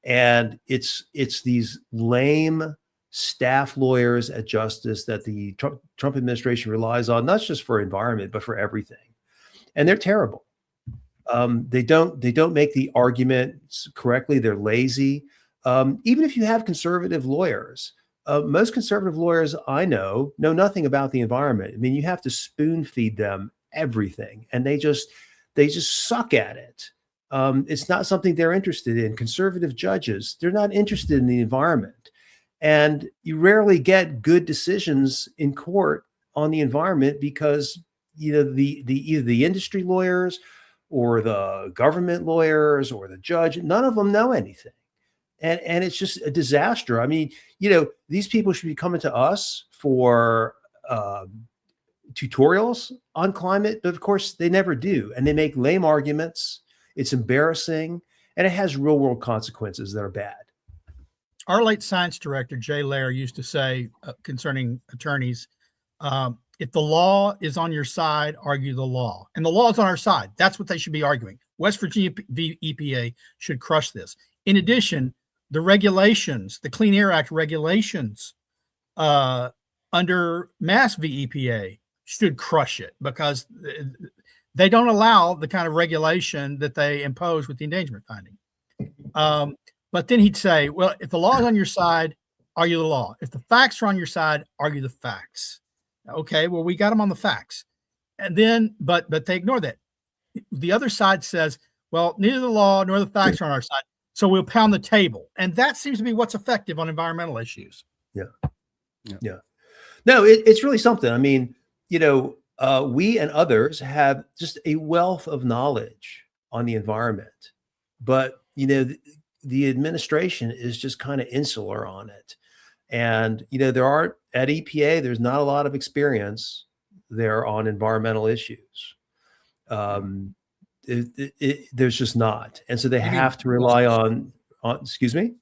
And it's these lame staff lawyers at Justice that the Trump administration relies on, not just for environment, but for everything. And they're terrible. They don't make the arguments correctly. They're lazy. Even if you have conservative lawyers, most conservative lawyers I know nothing about the environment. I mean, you have to spoon feed them everything, and they just suck at it. It's not something they're interested in. Conservative judges, they're not interested in the environment, and you rarely get good decisions in court on the environment because either the industry lawyers or the government lawyers or the judge, none of them know anything. And it's just a disaster. I mean, these people should be coming to us for tutorials on climate, but of course they never do. And they make lame arguments. It's embarrassing, and it has real world consequences that are bad. Our late science director, Jay Lair, used to say concerning attorneys, if the law is on your side, argue the law. And the law is on our side. That's what they should be arguing. West Virginia v. EPA should crush this. In addition, the regulations, the Clean Air Act regulations under Mass v. EPA should crush it, because they don't allow the kind of regulation that they impose with the endangerment finding. But then he'd say, well, if the law is on your side, argue the law. If the facts are on your side, argue the facts. Okay, well, we got them on the facts. And then, but they ignore that. The other side says, well, neither the law nor the facts are on our side, so we'll pound the table. And that seems to be what's effective on environmental issues. Yeah. No, it's really something. I mean, we and others have just a wealth of knowledge on the environment, but the administration is just kind of insular on it. And there aren't, at EPA, there's not a lot of experience there on environmental issues. There's just not. And so they have to rely on, excuse me?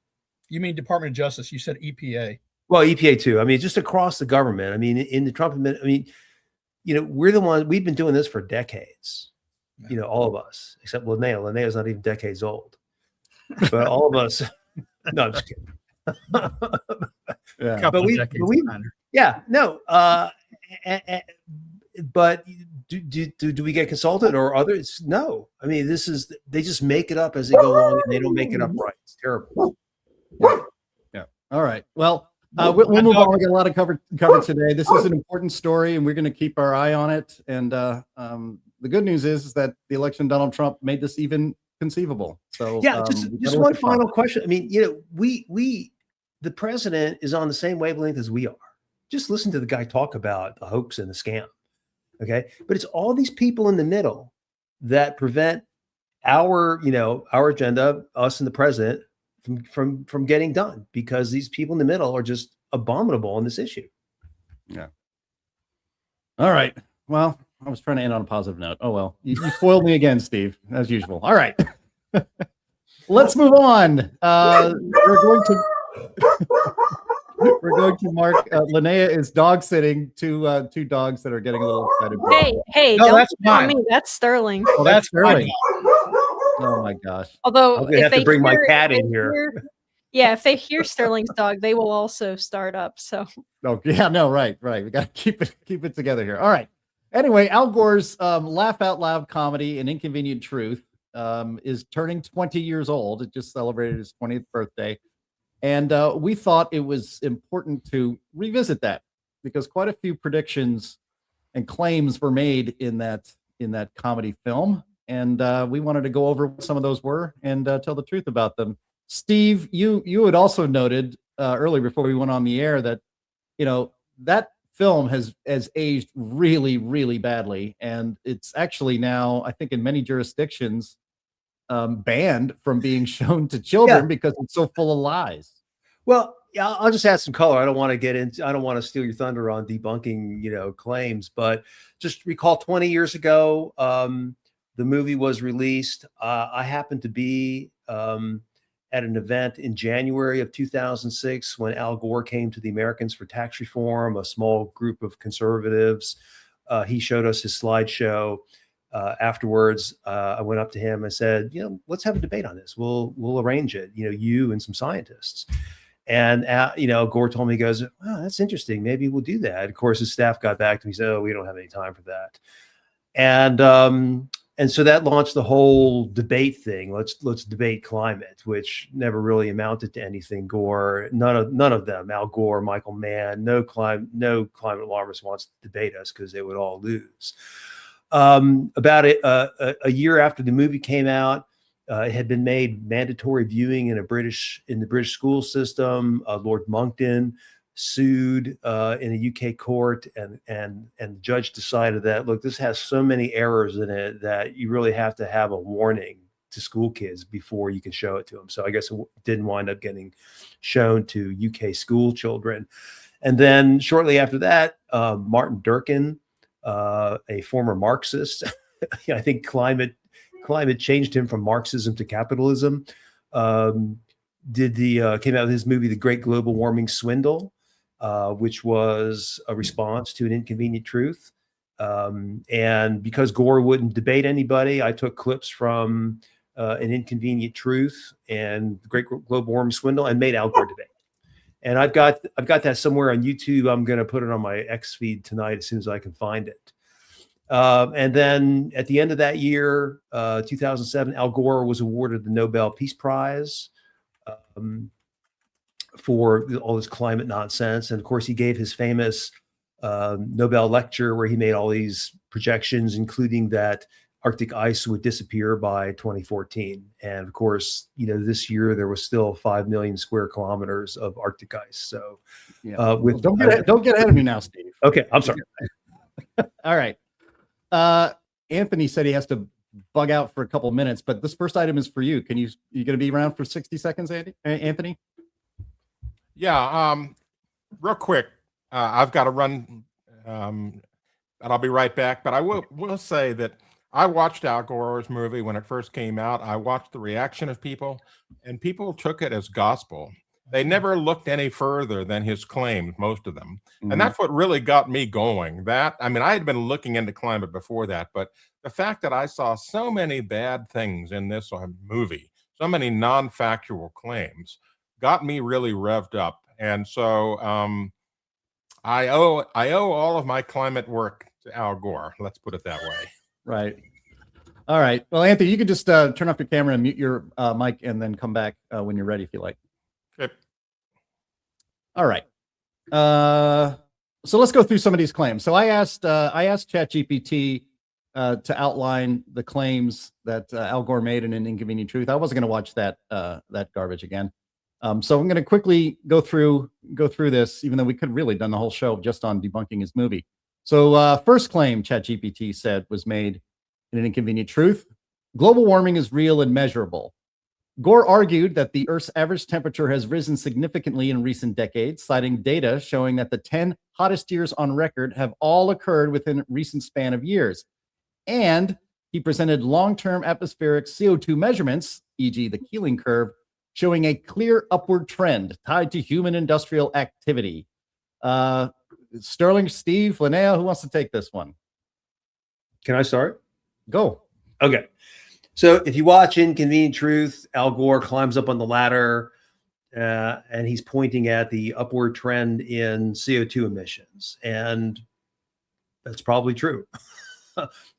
You mean Department of Justice? You said EPA. Well, EPA too. I mean, just across the government. I mean, in the Trump administration, we're the ones, we've been doing this for decades, all of us, except Linnea. Linnea's not even decades old. But all of us, no, I'm just kidding. Yeah. But but do we get consulted or others? No. I mean, they just make it up as they go along, and they don't make it up right. It's terrible. Yeah. All right. Well, We'll move on. We got a lot of covered today. This is an important story, and we're going to keep our eye on it. And the good news is that the election of Donald Trump made this even conceivable. So yeah, just one final question. I mean, the president is on the same wavelength as we are. Just listen to the guy talk about the hoax and the scam. Okay, but it's all these people in the middle that prevent our agenda, us and the president, from getting done, because these people in the middle are just abominable on this issue. Yeah. All right. Well, I was trying to end on a positive note. Oh well, you foiled me again, Steve, as usual. All right. Let's move on. We're going to mark. Linnea is dog sitting two dogs that are getting a little excited. Hey, No, don't that's tell mine. me. That's Sterling. Oh, that's Sterling. fine. Oh my gosh. Although I'm gonna have to bring my cat in here. If they hear Sterling's dog, they will also start up. So. Oh yeah, no, right. We got to keep it together here. All right. Anyway, Al Gore's laugh out loud comedy, An Inconvenient Truth, is turning 20 years old. It just celebrated his 20th birthday. And we thought it was important to revisit that, because quite a few predictions and claims were made in that comedy film. And we wanted to go over what some of those were and tell the truth about them. Steve, you had also noted earlier before we went on the air that, that film has aged really, really badly. And it's actually now, I think in many jurisdictions, banned from being shown to children because it's so full of lies. Well, Yeah, I'll just add some color. I don't want to steal your thunder on debunking, claims, but just recall 20 years ago, the movie was released. I happened to be at an event in January of 2006 when Al Gore came to the Americans for Tax Reform, a small group of conservatives. He showed us his slideshow. Afterwards, I went up to him and said, let's have a debate on this. We'll arrange it, you and some scientists. And, Gore told me, he goes, oh, that's interesting. Maybe we'll do that. Of course, his staff got back to me and said, oh, we don't have any time for that. And so that launched the whole debate thing. Let's debate climate, which never really amounted to anything. Gore, none of them, Al Gore, Michael Mann, no climate alarmist wants to debate us because they would all lose. About a year after the movie came out, it had been made mandatory viewing in the British school system. Lord Monckton sued in a UK court, and the judge decided that, look, this has so many errors in it that you really have to have a warning to school kids before you can show it to them. So I guess it didn't wind up getting shown to UK school children. And then shortly after that, Martin Durkin, a former Marxist, I think climate changed him from Marxism to capitalism, came out with his movie, The Great Global Warming Swindle, which was a response to An Inconvenient Truth. And because Gore wouldn't debate anybody, I took clips from An Inconvenient Truth and The Great Global Warming Swindle and made Al Gore debate. And I've got that somewhere on YouTube. I'm going to put it on my X feed tonight as soon as I can find it. And then at the end of that year, 2007, Al Gore was awarded the Nobel Peace Prize for all this climate nonsense. And of course, he gave his famous Nobel lecture where he made all these projections, including that Arctic ice would disappear by 2014. And of course, this year there was still 5 million square kilometers of Arctic ice. So don't get ahead of me now, Steve. Okay, I'm sorry. All right. Anthony said he has to bug out for a couple minutes, but this first item is for you. You going to be around for 60 seconds, Anthony? Yeah. Real quick. I've got to run, and I'll be right back. But I will say that I watched Al Gore's movie when it first came out. I watched the reaction of people, and people took it as gospel. They never looked any further than his claims, most of them. Mm-hmm. And that's what really got me going. I had been looking into climate before that, but the fact that I saw so many bad things in this movie, so many non-factual claims, got me really revved up. And so I owe all of my climate work to Al Gore. Let's put it that way. Right. All right. Well, Anthony, you can just turn off your camera and mute your mic and then come back when you're ready, if you like. Okay. All right. So let's go through some of these claims. So I asked ChatGPT to outline the claims that Al Gore made in An Inconvenient Truth. I wasn't going to watch that garbage again. So I'm going to quickly go through this, even though we could have really done the whole show just on debunking his movie. So first claim ChatGPT said was made in An Inconvenient Truth: global warming is real and measurable. Gore argued that the Earth's average temperature has risen significantly in recent decades, citing data showing that the 10 hottest years on record have all occurred within a recent span of years. And he presented long-term atmospheric CO2 measurements, e.g. the Keeling curve, showing a clear upward trend tied to human industrial activity. Sterling, Steve, Linnea, who wants to take this one? Can I start? Go. Okay. So if you watch Inconvenient Truth, Al Gore climbs up on the ladder and he's pointing at the upward trend in CO2 emissions. And that's probably true.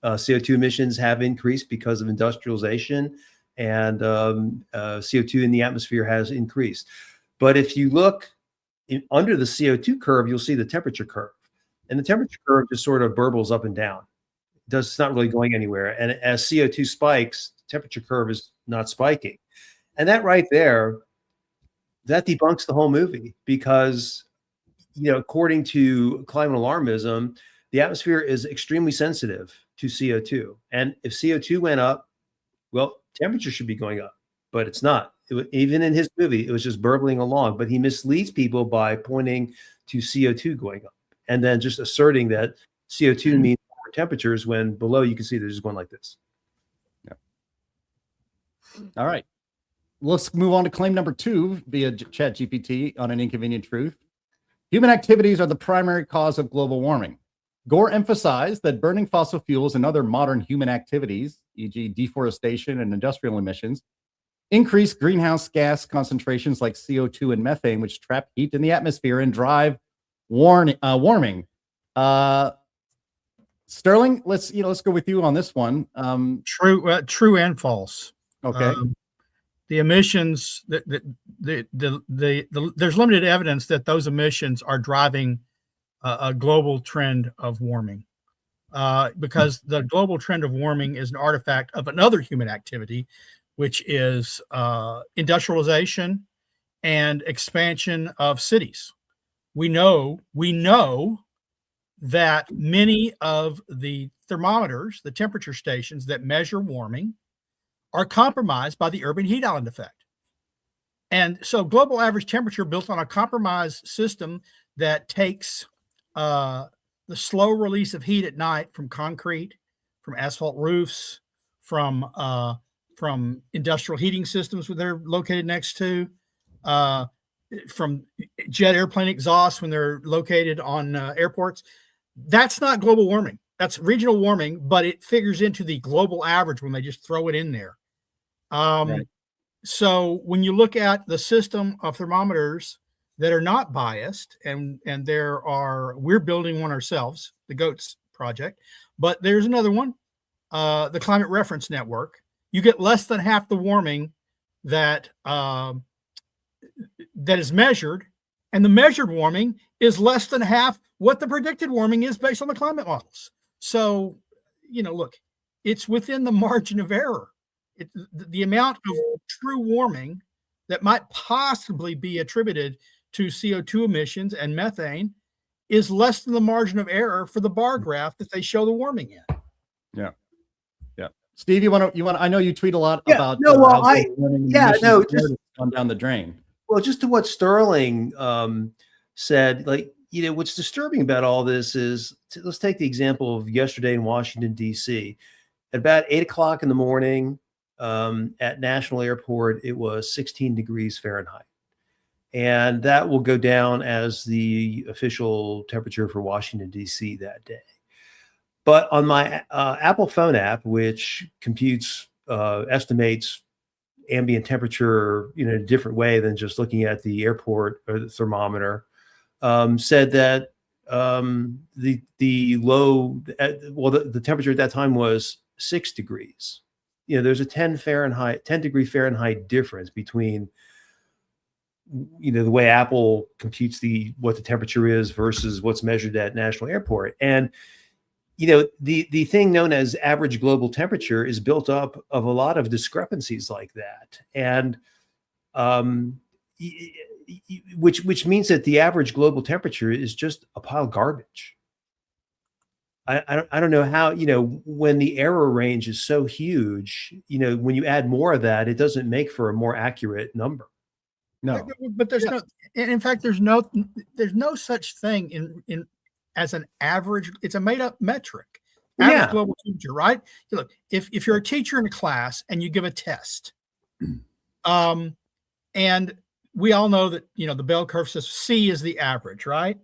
CO2 emissions have increased because of industrialization, and CO2 in the atmosphere has increased. But if you look under the CO2 curve, you'll see the temperature curve. And the temperature curve just sort of burbles up and down. It's not really going anywhere. And as CO2 spikes, temperature curve is not spiking. And that right there, that debunks the whole movie, because, according to climate alarmism, the atmosphere is extremely sensitive to CO2. And if CO2 went up, well, temperature should be going up, but it's not. Even in his movie, it was just burbling along, but he misleads people by pointing to CO2 going up and then just asserting that CO2 means temperatures, when below you can see they're just going like this. Yeah. All right. Let's move on to claim number 2 via ChatGPT on An Inconvenient Truth. Human activities are the primary cause of global warming. Gore emphasized that burning fossil fuels and other modern human activities, e.g. deforestation and industrial emissions, increase greenhouse gas concentrations like CO2 and methane, which trap heat in the atmosphere and drive warming. Sterling, let's go with you on this one. True and false. Okay. The emissions, there's limited evidence that those emissions are driving a global trend of warming, because the global trend of warming is an artifact of another human activity, which is industrialization and expansion of cities. We know that many of the thermometers, the temperature stations that measure warming, are compromised by the urban heat island effect. And so global average temperature built on a compromised system that takes the slow release of heat at night from concrete, from asphalt roofs, from industrial heating systems where they're located next to, from jet airplane exhaust when they're located on airports. That's not global warming. That's regional warming, but it figures into the global average when they just throw it in there. Right. So when you look at the system of thermometers that are not biased, and we're building one ourselves, the GOATS project, but there's another one, the Climate Reference Network. You get less than half the warming that is measured, and the measured warming is less than half what the predicted warming is based on the climate models. So, look, it's within the margin of error. The amount of true warming that might possibly be attributed to CO2 emissions and methane is less than the margin of error for the bar graph that they show the warming in. Yeah. Yeah. Steve, you want to, I know you tweet a lot about, gone down the drain. Well, just to what Sterling said, what's disturbing about all this is, let's take the example of yesterday in Washington, D.C. At about 8 o'clock in the morning at National Airport, it was 16 degrees Fahrenheit. And that will go down as the official temperature for Washington, D.C. that day. But on my Apple phone app, which estimates ambient temperature in a different way than just looking at the airport or the thermometer, said that the temperature at that time was 6 degrees. There's a 10 degree Fahrenheit difference between the way Apple computes what the temperature is versus what's measured at National Airport. And the thing known as average global temperature is built up of a lot of discrepancies like that, and which means that the average global temperature is just a pile of garbage. I don't know how, when the error range is so huge, when you add more of that, it doesn't make for a more accurate number. No, But there's no, and in fact, there's no such thing in as an average. It's a made up metric. Average global temperature, right? Look, if you're a teacher in a class and you give a test, and we all know that the bell curve says C is the average, right?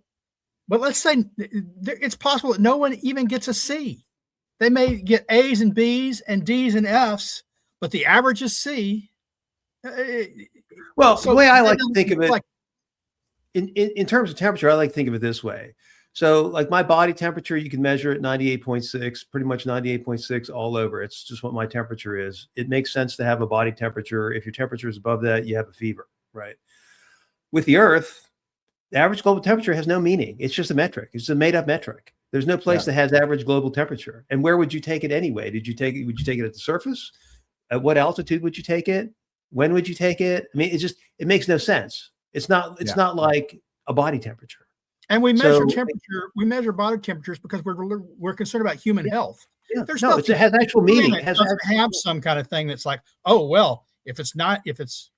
But let's say it's possible that no one even gets a C. They may get A's and B's and D's and F's, but the average is C. Well, the way I like to think of it, in terms of temperature, I like to think of it this way. So like my body temperature, you can measure at 98.6, pretty much 98.6 all over. It's just what my temperature is. It makes sense to have a body temperature. If your temperature is above that, you have a fever, right? With the Earth, the average global temperature has no meaning. It's just a metric. It's a made up metric. There's no place that has average global temperature. And where would you take it anyway? Would you take it at the surface? At what altitude would you take it? When would you take it? I mean, it makes no sense. It's not like a body temperature. And we measure temperature. We measure body temperatures because we're concerned about human health. Yeah. It has actual meaning. It doesn't have some kind of thing that's like, oh well, if it's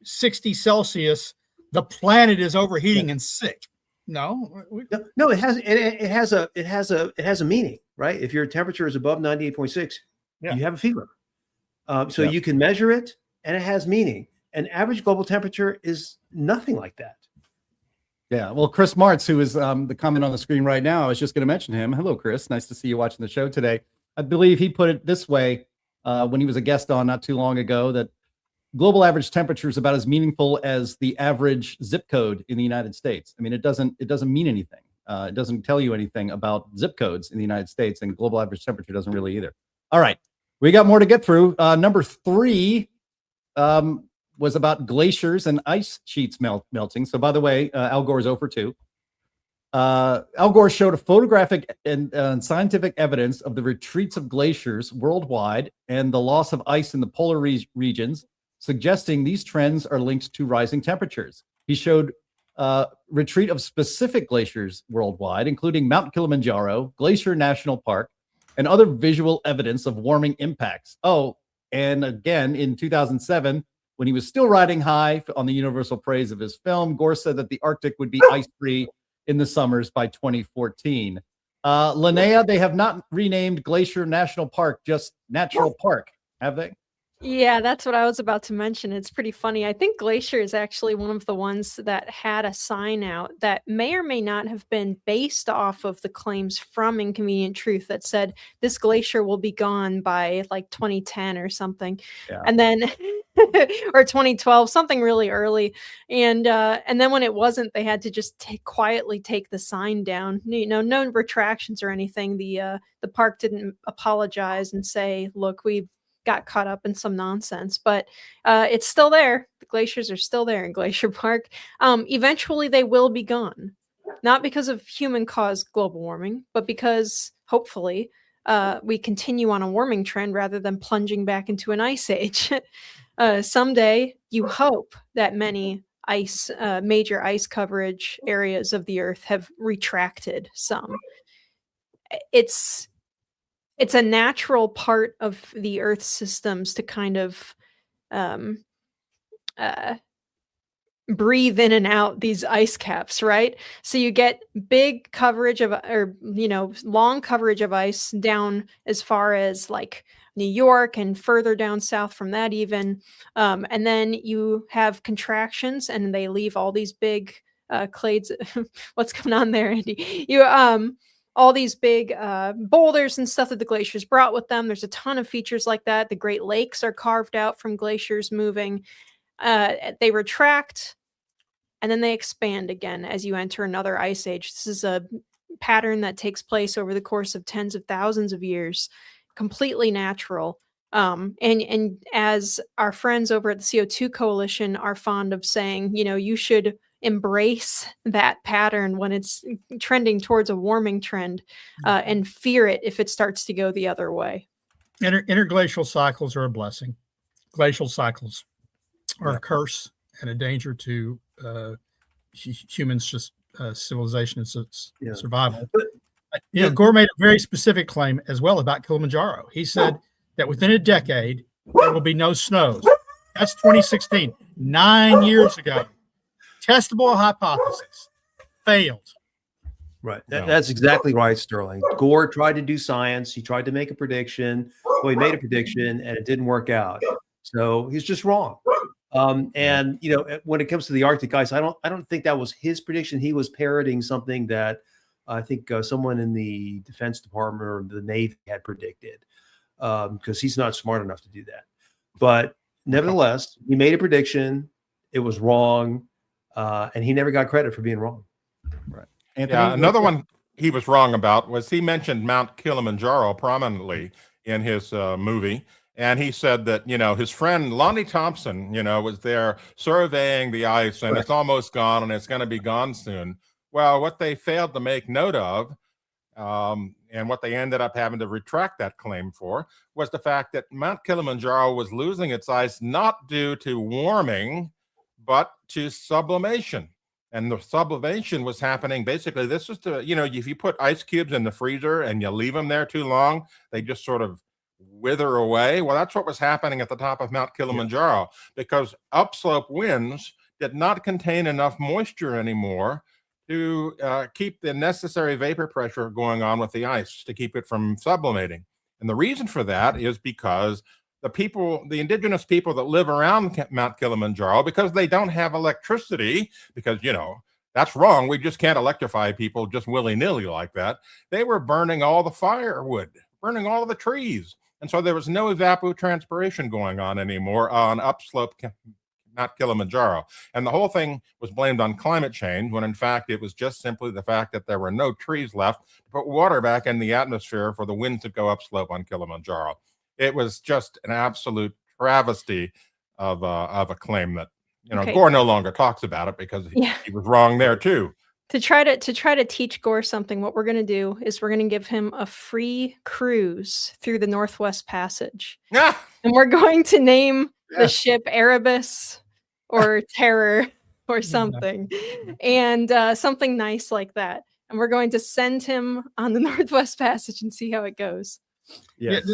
60 Celsius, the planet is overheating and sick. No, it has a meaning, right? If your temperature is above 98.6, you have a fever. So you can measure it, and it has meaning. And average global temperature is nothing like that. Yeah. Well, Chris Martz, who is the comment on the screen right now, I was just going to mention him. Hello, Chris. Nice to see you watching the show today. I believe he put it this way when he was a guest on not too long ago, that global average temperature is about as meaningful as the average zip code in the United States. I mean, it doesn't mean anything. It doesn't tell you anything about zip codes in the United States, and global average temperature doesn't really either. All right. We got more to get through. Number 3 was about glaciers and ice sheets melting. So, by the way, Al Gore's 0 for 2. Al Gore showed a photographic and scientific evidence of the retreats of glaciers worldwide and the loss of ice in the polar regions, suggesting these trends are linked to rising temperatures. He showed retreat of specific glaciers worldwide, including Mount Kilimanjaro, Glacier National Park, and other visual evidence of warming impacts. Oh, and again, in 2007, when he was still riding high on the universal praise of his film, Gore said that the Arctic would be ice-free in the summers by 2014. Linnea, they have not renamed Glacier National Park, just Natural Park, have they? Yeah, that's what I was about to mention. It's pretty funny. I think Glacier is actually one of the ones that had a sign out that may or may not have been based off of the claims from Inconvenient Truth that said this glacier will be gone by like 2010 or something. Yeah. And then or 2012, something really early. And then when it wasn't, they had to just quietly take the sign down. No retractions or anything. The park didn't apologize and say, look, we got caught up in some nonsense, but it's still there. The glaciers are still there in Glacier Park. Eventually they will be gone, not because of human caused global warming, but because hopefully we continue on a warming trend rather than plunging back into an ice age. Someday you hope that many major ice coverage areas of the earth have retracted some. It's a natural part of the Earth's systems to kind of breathe in and out these ice caps, right? So you get big coverage of, long coverage of ice down as far as like New York and further down south from that even. And then you have contractions and they leave all these big clades. What's going on there, Andy? All these big boulders and stuff that the glaciers brought with them. There's a ton of features like that. The Great Lakes are carved out from glaciers moving. They retract and then they expand again as you enter another ice age. This is a pattern that takes place over the course of tens of thousands of years, completely natural. And as our friends over at the CO2 Coalition are fond of saying, you should embrace that pattern when it's trending towards a warming trend, and fear it if it starts to go the other way. Interglacial cycles are a blessing. Glacial cycles are a curse and a danger to humans, just civilization and survival. Gore made a very specific claim as well about Kilimanjaro. He said that within a decade, there will be no snows. That's 2016, 9 years ago. Testable hypothesis. Failed. Right. That's exactly right, Sterling. Gore tried to do science. He tried to make a prediction. Well, he made a prediction and it didn't work out. So he's just wrong. And when it comes to the Arctic ice, I don't think that was his prediction. He was parroting something that I think someone in the Defense Department or the Navy had predicted, because he's not smart enough to do that. But nevertheless, he made a prediction. It was wrong, and he never got credit for being wrong. Right. Anthony, Yeah, another one he was wrong about was he mentioned Mount Kilimanjaro prominently in his movie. And he said that, his friend Lonnie Thompson, was there surveying the ice and it's almost gone and it's going to be gone soon. Well, what they failed to make note of, and what they ended up having to retract that claim for, was the fact that Mount Kilimanjaro was losing its ice not due to warming, but to sublimation. And the sublimation was happening. Basically, this is if you put ice cubes in the freezer and you leave them there too long, they just sort of wither away. Well, that's what was happening at the top of Mount Kilimanjaro, because upslope winds did not contain enough moisture anymore to keep the necessary vapor pressure going on with the ice to keep it from sublimating. And the reason for that is because the indigenous people that live around Mount Kilimanjaro, because they don't have electricity, because, that's wrong. We just can't electrify people just willy-nilly like that. They were burning all the firewood, burning all of the trees. And so there was no evapotranspiration going on anymore on upslope Mount Kilimanjaro. And the whole thing was blamed on climate change, when in fact it was just simply the fact that there were no trees left to put water back in the atmosphere for the winds to go upslope on Kilimanjaro. It was just an absolute travesty of a claim that, Gore no longer talks about it because he was wrong there too. To try to teach Gore something, what we're going to do is we're going to give him a free cruise through the Northwest Passage. And we're going to name the ship Erebus or Terror or something, and something nice like that. And we're going to send him on the Northwest Passage and see how it goes. Yes.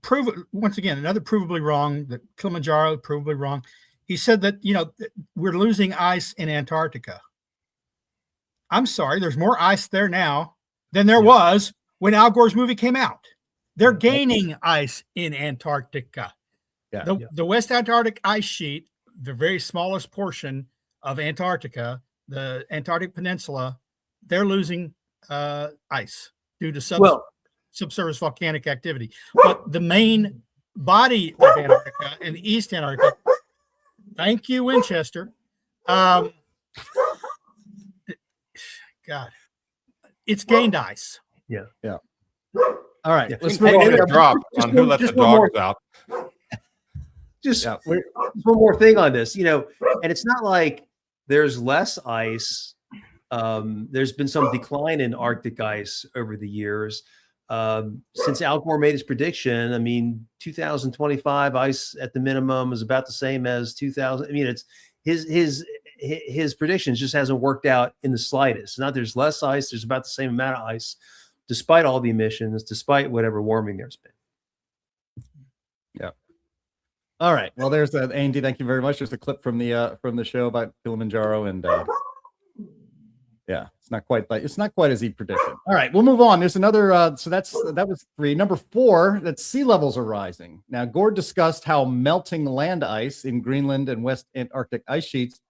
Prove once again, another provably wrong, that Kilimanjaro provably wrong. He said that, we're losing ice in Antarctica. I'm sorry, there's more ice there now than there was when Al Gore's movie came out. They're gaining ice in Antarctica. The West Antarctic ice sheet, the very smallest portion of Antarctica, the Antarctic Peninsula, they're losing ice due to subsurface volcanic activity. But the main body of Antarctica and the East Antarctica, thank you, Winchester. God, it's gained ice. Yeah. All right. Let's make a drop on who let the dogs out. Just one more thing on this, and it's not like there's less ice. There's been some decline in Arctic ice over the years. Since Al Gore made his prediction, 2025 ice at the minimum is about the same as 2000. It's his predictions just hasn't worked out in the slightest. Not there's less ice, there's about the same amount of ice, despite all the emissions, despite whatever warming there's been. Yeah. All right. Well, there's Andy. Thank you very much. There's a clip from the show about Kilimanjaro, and it's not quite as he predicted. All right, we'll move on. There's another. So that was 3. Number 4. That sea levels are rising. Now, Gore discussed how melting land ice in Greenland and West Antarctic ice sheets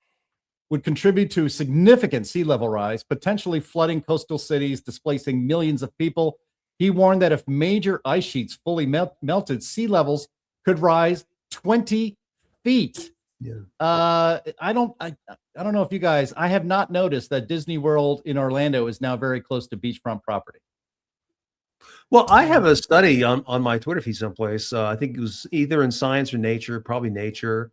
would contribute to significant sea level rise, potentially flooding coastal cities, displacing millions of people. He warned that if major ice sheets fully melted, sea levels could rise 20 feet. I don't know if you guys, I have not noticed that Disney World in Orlando is now very close to beachfront property. Well, I have a study on my Twitter feed someplace. I think it was either in Science or Nature, probably Nature.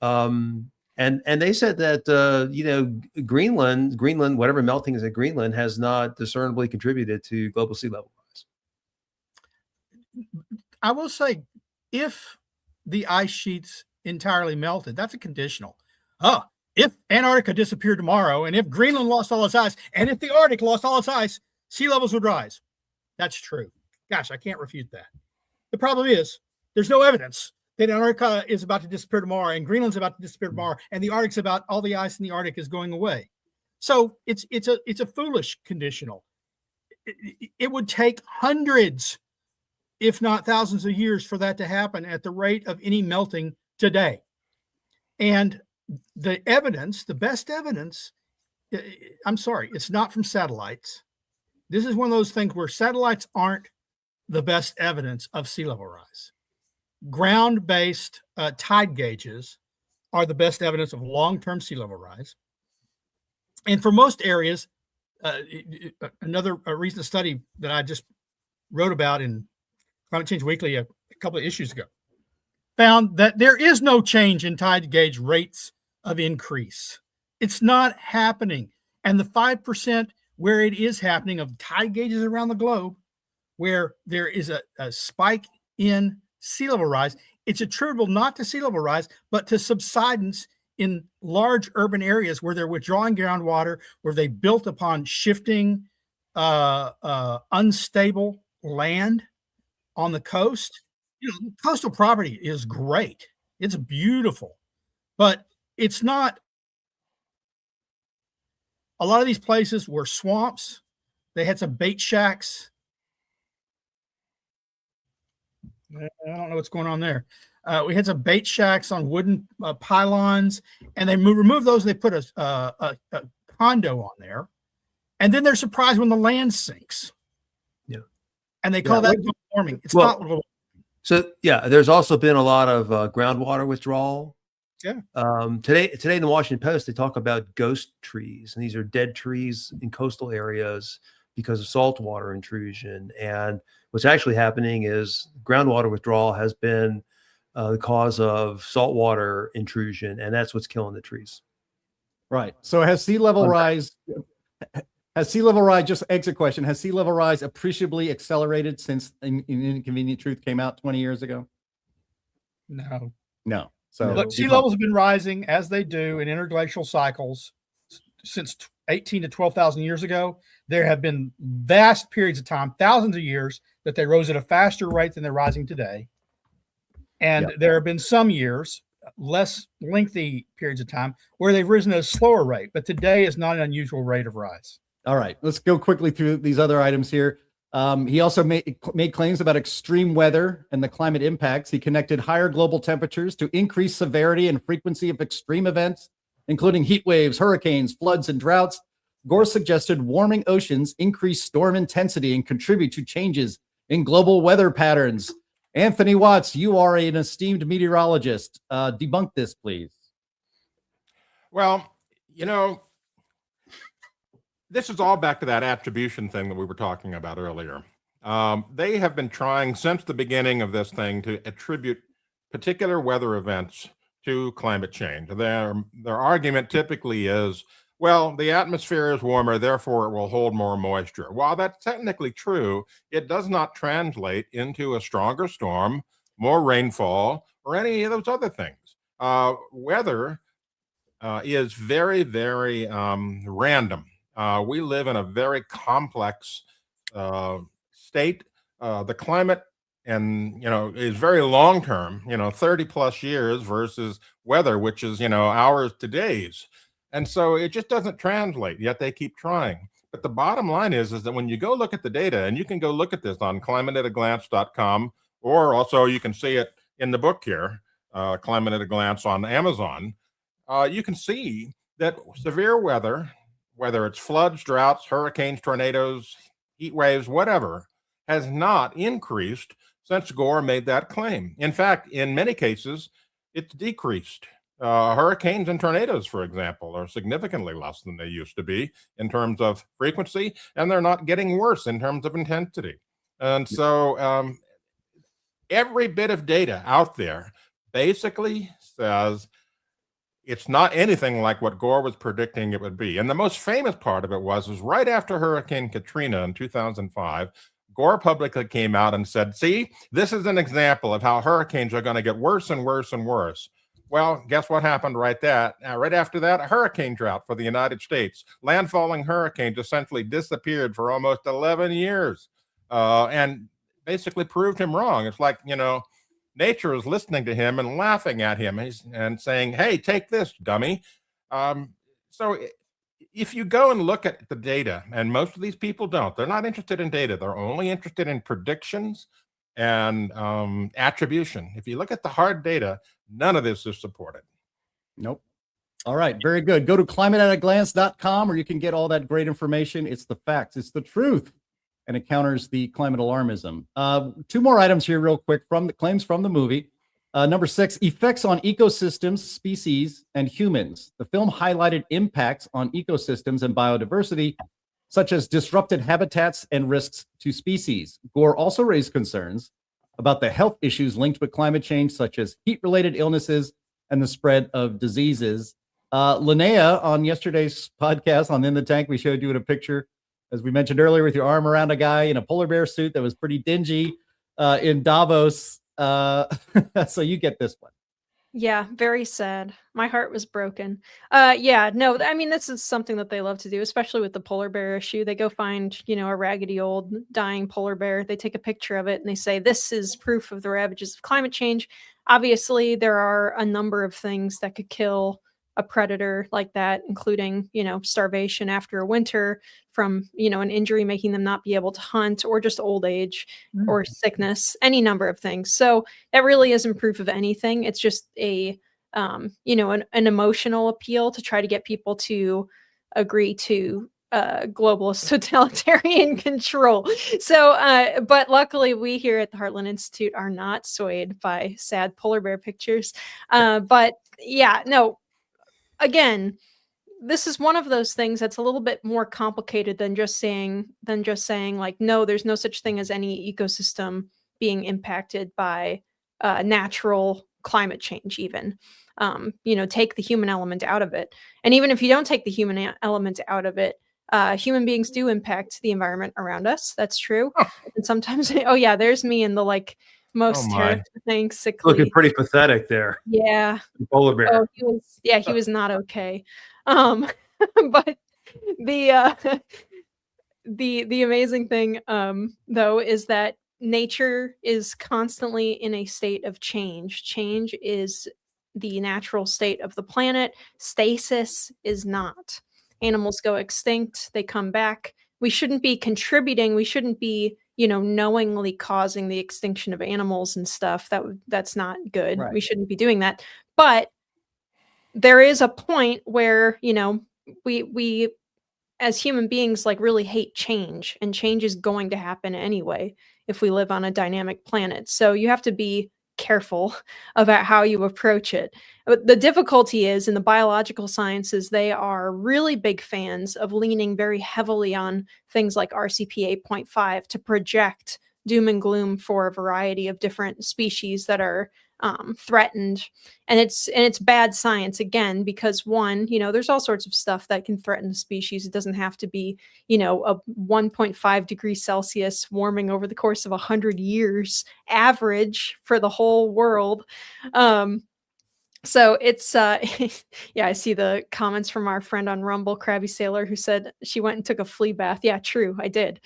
And they said that Greenland, whatever melting is at Greenland, has not discernibly contributed to global sea level rise. I will say, if the ice sheets entirely melted, that's a conditional. Oh, if Antarctica disappeared tomorrow, and if Greenland lost all its ice, and if the Arctic lost all its ice, sea levels would rise. That's true. Gosh, I can't refute that. The problem is there's no evidence that Antarctica is about to disappear tomorrow, and Greenland's about to disappear tomorrow, and the Arctic's about all the ice in the Arctic is going away. So it's a foolish conditional. It would take hundreds, if not thousands of years for that to happen at the rate of any melting today. And the evidence, the best evidence, I'm sorry, it's not from satellites. This is one of those things where satellites aren't the best evidence of sea level rise. Ground-based tide gauges are the best evidence of long-term sea level rise. And for most areas, another recent study that I just wrote about in Climate Change Weekly a couple of issues ago found that there is no change in tide gauge rates of increase. It's not happening. And the 5% where it is happening of tide gauges around the globe, where there is a spike in sea level rise, it's attributable not to sea level rise, but to subsidence in large urban areas where they're withdrawing groundwater, where they built upon shifting, unstable land on the coast. Coastal property is great. It's beautiful, but it's not. A lot of these places were swamps. They had some bait shacks. I don't know what's going on there. We had some bait shacks on wooden pylons, and they removed those. They put a condo on there, and then they're surprised when the land sinks. Yeah, and they call that global warming. It's not global. So yeah, there's also been a lot of groundwater withdrawal. Yeah. Today in the Washington Post, they talk about ghost trees, and these are dead trees in coastal areas because of saltwater intrusion. And what's actually happening is groundwater withdrawal has been the cause of saltwater intrusion, and that's what's killing the trees. Right. So has sea level rise? Has sea level rise? Just exit question. Has sea level rise appreciably accelerated since Inconvenient Truth came out 20 years ago? No. No. So look, sea levels have been rising as they do in interglacial cycles since 18 to 12,000 years ago. There have been vast periods of time, thousands of years, that they rose at a faster rate than they're rising today. And there have been some years, less lengthy periods of time, where they've risen at a slower rate. But today is not an unusual rate of rise. All right, let's go quickly through these other items here. He also made claims about extreme weather and the climate impacts. He connected higher global temperatures to increased severity and frequency of extreme events, including heat waves, hurricanes, floods, and droughts. Gore suggested warming oceans increase storm intensity and contribute to changes in global weather patterns. Anthony Watts, you are an esteemed meteorologist. Debunk this, please. Well, this is all back to that attribution thing that we were talking about earlier. They have been trying since the beginning of this thing to attribute particular weather events to climate change. Their argument typically is, well, the atmosphere is warmer, therefore it will hold more moisture. While that's technically true, it does not translate into a stronger storm, more rainfall, or any of those other things. Weather is very, very random. We live in a very complex state. The climate is very long term, 30 plus years versus weather, which is, hours to days. And so it just doesn't translate, yet they keep trying. But the bottom line is that when you go look at the data, and you can go look at this on climateataglance.com, or also you can see it in the book here, Climate at a Glance on Amazon, you can see that severe weather, whether it's floods, droughts, hurricanes, tornadoes, heat waves, whatever, has not increased since Gore made that claim. In fact, in many cases, it's decreased. Hurricanes and tornadoes, for example, are significantly less than they used to be in terms of frequency, and they're not getting worse in terms of intensity. And so every bit of data out there basically says it's not anything like what Gore was predicting it would be. And the most famous part of it was right after Hurricane Katrina in 2005, Gore publicly came out and said, see, this is an example of how hurricanes are going to get worse and worse and worse. Well, guess what happened right after that? A hurricane drought for the United States. Landfalling hurricanes essentially disappeared for almost 11 years and basically proved him wrong. It's like, nature is listening to him and laughing at him and saying, hey, take this, dummy. So if you go and look at the data, and most of these people don't, they're not interested in data. They're only interested in predictions and attribution. If you look at the hard data, none of this is supported. Nope. All right. Very good. Go to climateataglance.com where you can get all that great information. It's the facts. It's the truth. And it counters the climate alarmism. Two more items here real quick from the claims from the movie. Number 6, effects on ecosystems, species, and humans. The film highlighted impacts on ecosystems and biodiversity, such as disrupted habitats and risks to species. Gore also raised concerns about the health issues linked with climate change, such as heat-related illnesses and the spread of diseases. Linnea, on yesterday's podcast on In the Tank, we showed you in a picture, as we mentioned earlier, with your arm around a guy in a polar bear suit that was pretty dingy in Davos. So you get this one. Yeah, very sad. My heart was broken. No, I mean, this is something that they love to do, especially with the polar bear issue. They go find, a raggedy old dying polar bear. They take a picture of it and they say, this is proof of the ravages of climate change. Obviously, there are a number of things that could kill a predator like that, including, starvation after a winter from, an injury making them not be able to hunt, or just old age or sickness, any number of things. So that really isn't proof of anything. It's just an emotional appeal to try to get people to agree to globalist totalitarian control. So, but luckily we here at the Heartland Institute are not swayed by sad polar bear pictures. But yeah, no, again, this is one of those things that's a little bit more complicated than just saying like, no, there's no such thing as any ecosystem being impacted by natural climate change even. Take the human element out of it. And even if you don't take the human element out of it, human beings do impact the environment around us. That's true. And sometimes, oh yeah, there's me in the most terrifying, sickly. Looking pretty pathetic there. Yeah. Polar bear. Oh, he was not okay. But the amazing thing, though, is that nature is constantly in a state of change. Change is the natural state of the planet. Stasis is not. Animals go extinct, they come back. We shouldn't be contributing. We shouldn't be, knowingly causing the extinction of animals and stuff. That's not good. Right. We shouldn't be doing that. But there is a point where, we as human beings really hate change, and change is going to happen anyway if we live on a dynamic planet. So you have to be careful about how you approach it. But the difficulty is in the biological sciences, they are really big fans of leaning very heavily on things like RCP 8.5 to project doom and gloom for a variety of different species that are threatened. And it's bad science, again, because one, there's all sorts of stuff that can threaten the species. It doesn't have to be, a 1.5 degrees Celsius warming over the course of 100 years average for the whole world. So it's, yeah, I see the comments from our friend on Rumble, Krabby Sailor, who said she went and took a flea bath. Yeah, true. I did.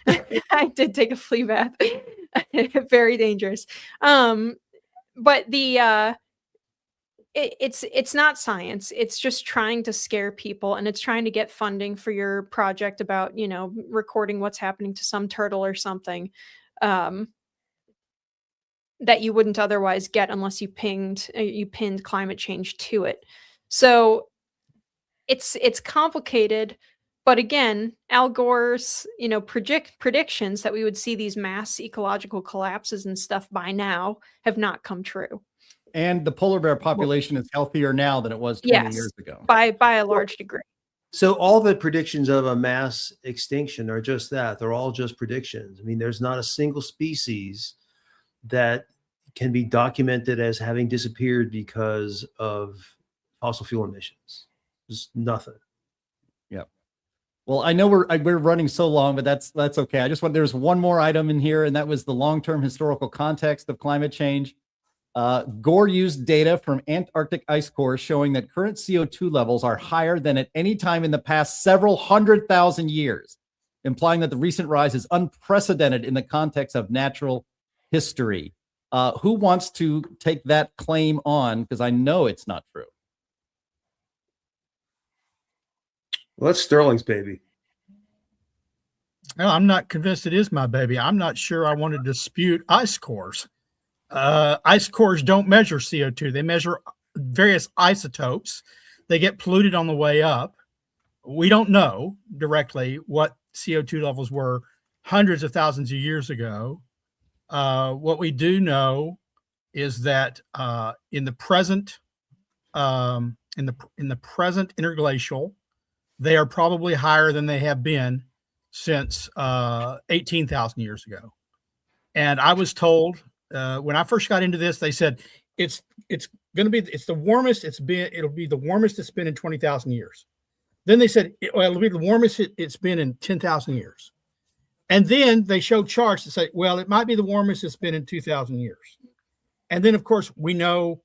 I did take a flea bath. Very dangerous. But it's not science. It's just trying to scare people, and it's trying to get funding for your project about, recording what's happening to some turtle or something. That you wouldn't otherwise get unless you pinned climate change to it. So it's complicated, but again, Al Gore's predictions that we would see these mass ecological collapses and stuff by now have not come true. And the polar bear population is healthier now than it was 20 years ago. By a large degree. So all the predictions of a mass extinction are just that. They're all just predictions. I mean, there's not a single species that can be documented as having disappeared because of fossil fuel emissions. There's nothing. Yep. Well, I know we're running so long, but that's okay. There's one more item in here, and that was the long-term historical context of climate change. Gore used data from Antarctic ice cores showing that current CO2 levels are higher than at any time in the past several 100,000 years, implying that the recent rise is unprecedented in the context of natural history. Who wants to take that claim on? Because I know it's not true. Well, that's Sterling's baby. No, I'm not convinced it is my baby. I'm not sure I want to dispute ice cores. Ice cores don't measure CO2. They measure various isotopes. They get polluted on the way up. We don't know directly what CO2 levels were hundreds of thousands of years ago. What we do know is that in the present interglacial, they are probably higher than they have been since 18,000 years ago. And I was told when I first got into this, they said it's the warmest it's been. It'll be the warmest it's been in 20,000 years. Then they said it'll be the warmest it's been in 10,000 years. And then they showed charts to say, well, it might be the warmest it's been in 2,000 years. And then, of course, we go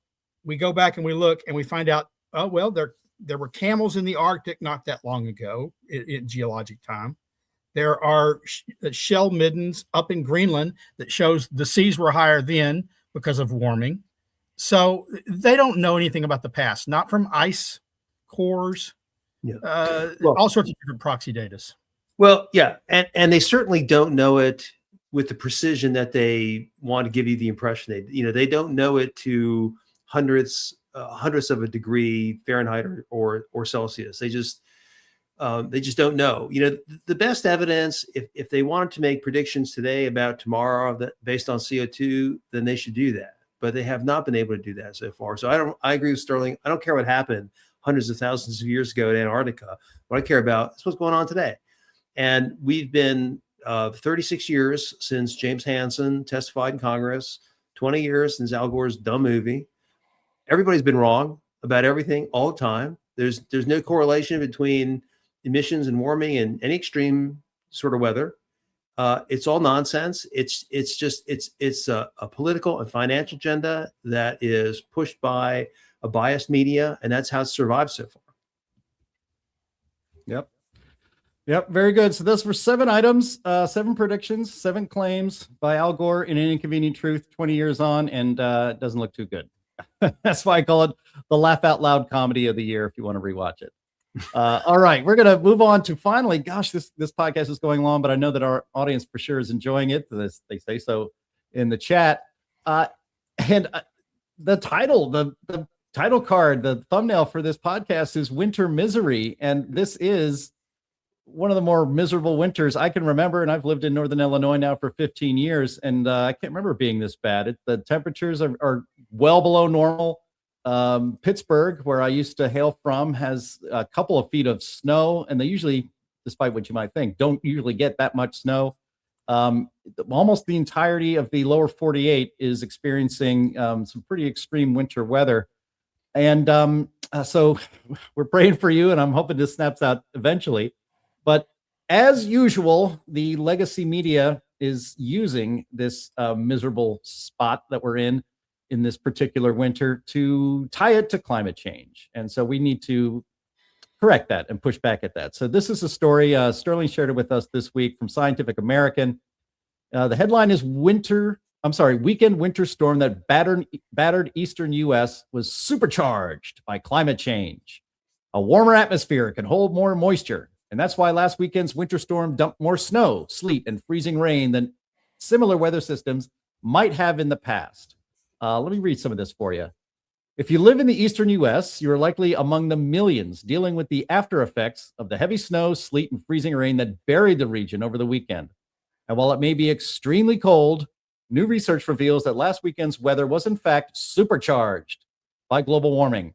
back and we look and we find out, oh, well, there were camels in the Arctic not that long ago in geologic time. There are shell middens up in Greenland that shows the seas were higher then because of warming. So they don't know anything about the past, not from ice cores, all sorts of different proxy data. Well, yeah, and they certainly don't know it with the precision that they want to give you the impression. They don't know it to hundredths of a degree Fahrenheit or Celsius. They just don't know. The best evidence, if they wanted to make predictions today about tomorrow based on CO2, then they should do that. But they have not been able to do that so far. So I agree with Sterling. I don't care what happened hundreds of thousands of years ago in Antarctica. What I care about is what's going on today. And we've been 36 years since James Hansen testified in Congress, 20 years since Al Gore's dumb movie. Everybody's been wrong about everything all the time. There's no correlation between emissions and warming and any extreme sort of weather. It's all nonsense. It's a political and financial agenda that is pushed by a biased media, and that's how it's survived so far. Yep. Very good. So those were 7 items, 7 predictions, 7 claims by Al Gore in An Inconvenient Truth 20 years on, and it doesn't look too good. That's why I call it the laugh out loud comedy of the year if you want to rewatch it. All right, we're going to move on to finally, gosh, this podcast is going long, but I know that our audience for sure is enjoying it. They say so in the chat. And the title, the title card, the thumbnail for this podcast is Winter Misery. And this is one of the more miserable winters I can remember. And I've lived in Northern Illinois now for 15 years. And I can't remember it being this bad. The temperatures are well below normal. Pittsburgh, where I used to hail from, has a couple of feet of snow. And they usually, despite what you might think, don't usually get that much snow. Almost the entirety of the lower 48 is experiencing some pretty extreme winter weather. And so we're praying for you, and I'm hoping this snaps out eventually. But as usual, the legacy media is using this miserable spot that we're in this particular winter to tie it to climate change. And so we need to correct that and push back at that. So this is a story, Sterling shared it with us this week from Scientific American. The headline is Weekend winter storm that battered eastern U.S. was supercharged by climate change. A warmer atmosphere can hold more moisture. And that's why last weekend's winter storm dumped more snow, sleet, and freezing rain than similar weather systems might have in the past. Let me read some of this for you. If you live in the eastern U.S., you are likely among the millions dealing with the after effects of the heavy snow, sleet, and freezing rain that buried the region over the weekend. And while it may be extremely cold, new research reveals that last weekend's weather was in fact supercharged by global warming.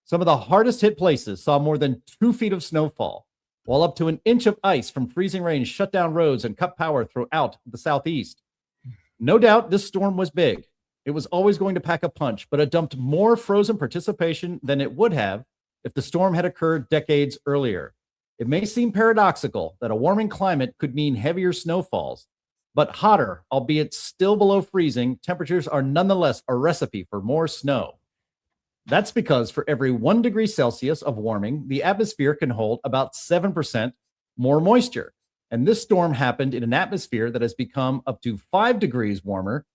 Some of the hardest hit places saw more than 2 feet of snowfall, while up to an inch of ice from freezing rain shut down roads and cut power throughout the Southeast. No doubt this storm was big. It was always going to pack a punch, but it dumped more frozen participation than it would have if the storm had occurred decades earlier. It may seem paradoxical that a warming climate could mean heavier snowfalls, but hotter, albeit still below freezing, temperatures are nonetheless a recipe for more snow. That's because for every 1 degree Celsius of warming, the atmosphere can hold about 7% more moisture. And this storm happened in an atmosphere that has become up to 5 degrees warmer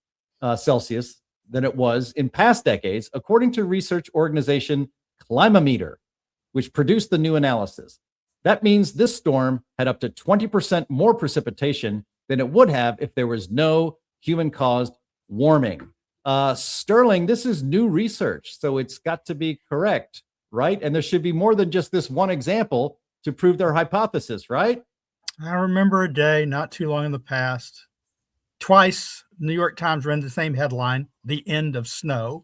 Celsius than it was in past decades, according to research organization Climameter, which produced the new analysis. That means this storm had up to 20% more precipitation than it would have if there was no human-caused warming. Sterling, this is new research, so it's got to be correct, right? And there should be more than just this one example to prove their hypothesis, right? I remember a day not too long in the past. Twice, New York Times ran the same headline, "The End of Snow,"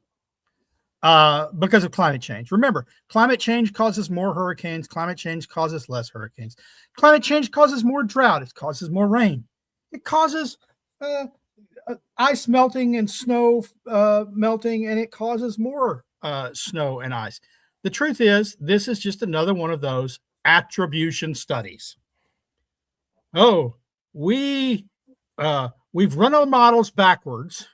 because of climate change. Remember, climate change causes more hurricanes. Climate change causes less hurricanes. Climate change causes more drought. It causes more rain. It causes ice melting and snow melting, and it causes more snow and ice. The truth is, this is just another one of those attribution studies. Oh, we've run our models backwards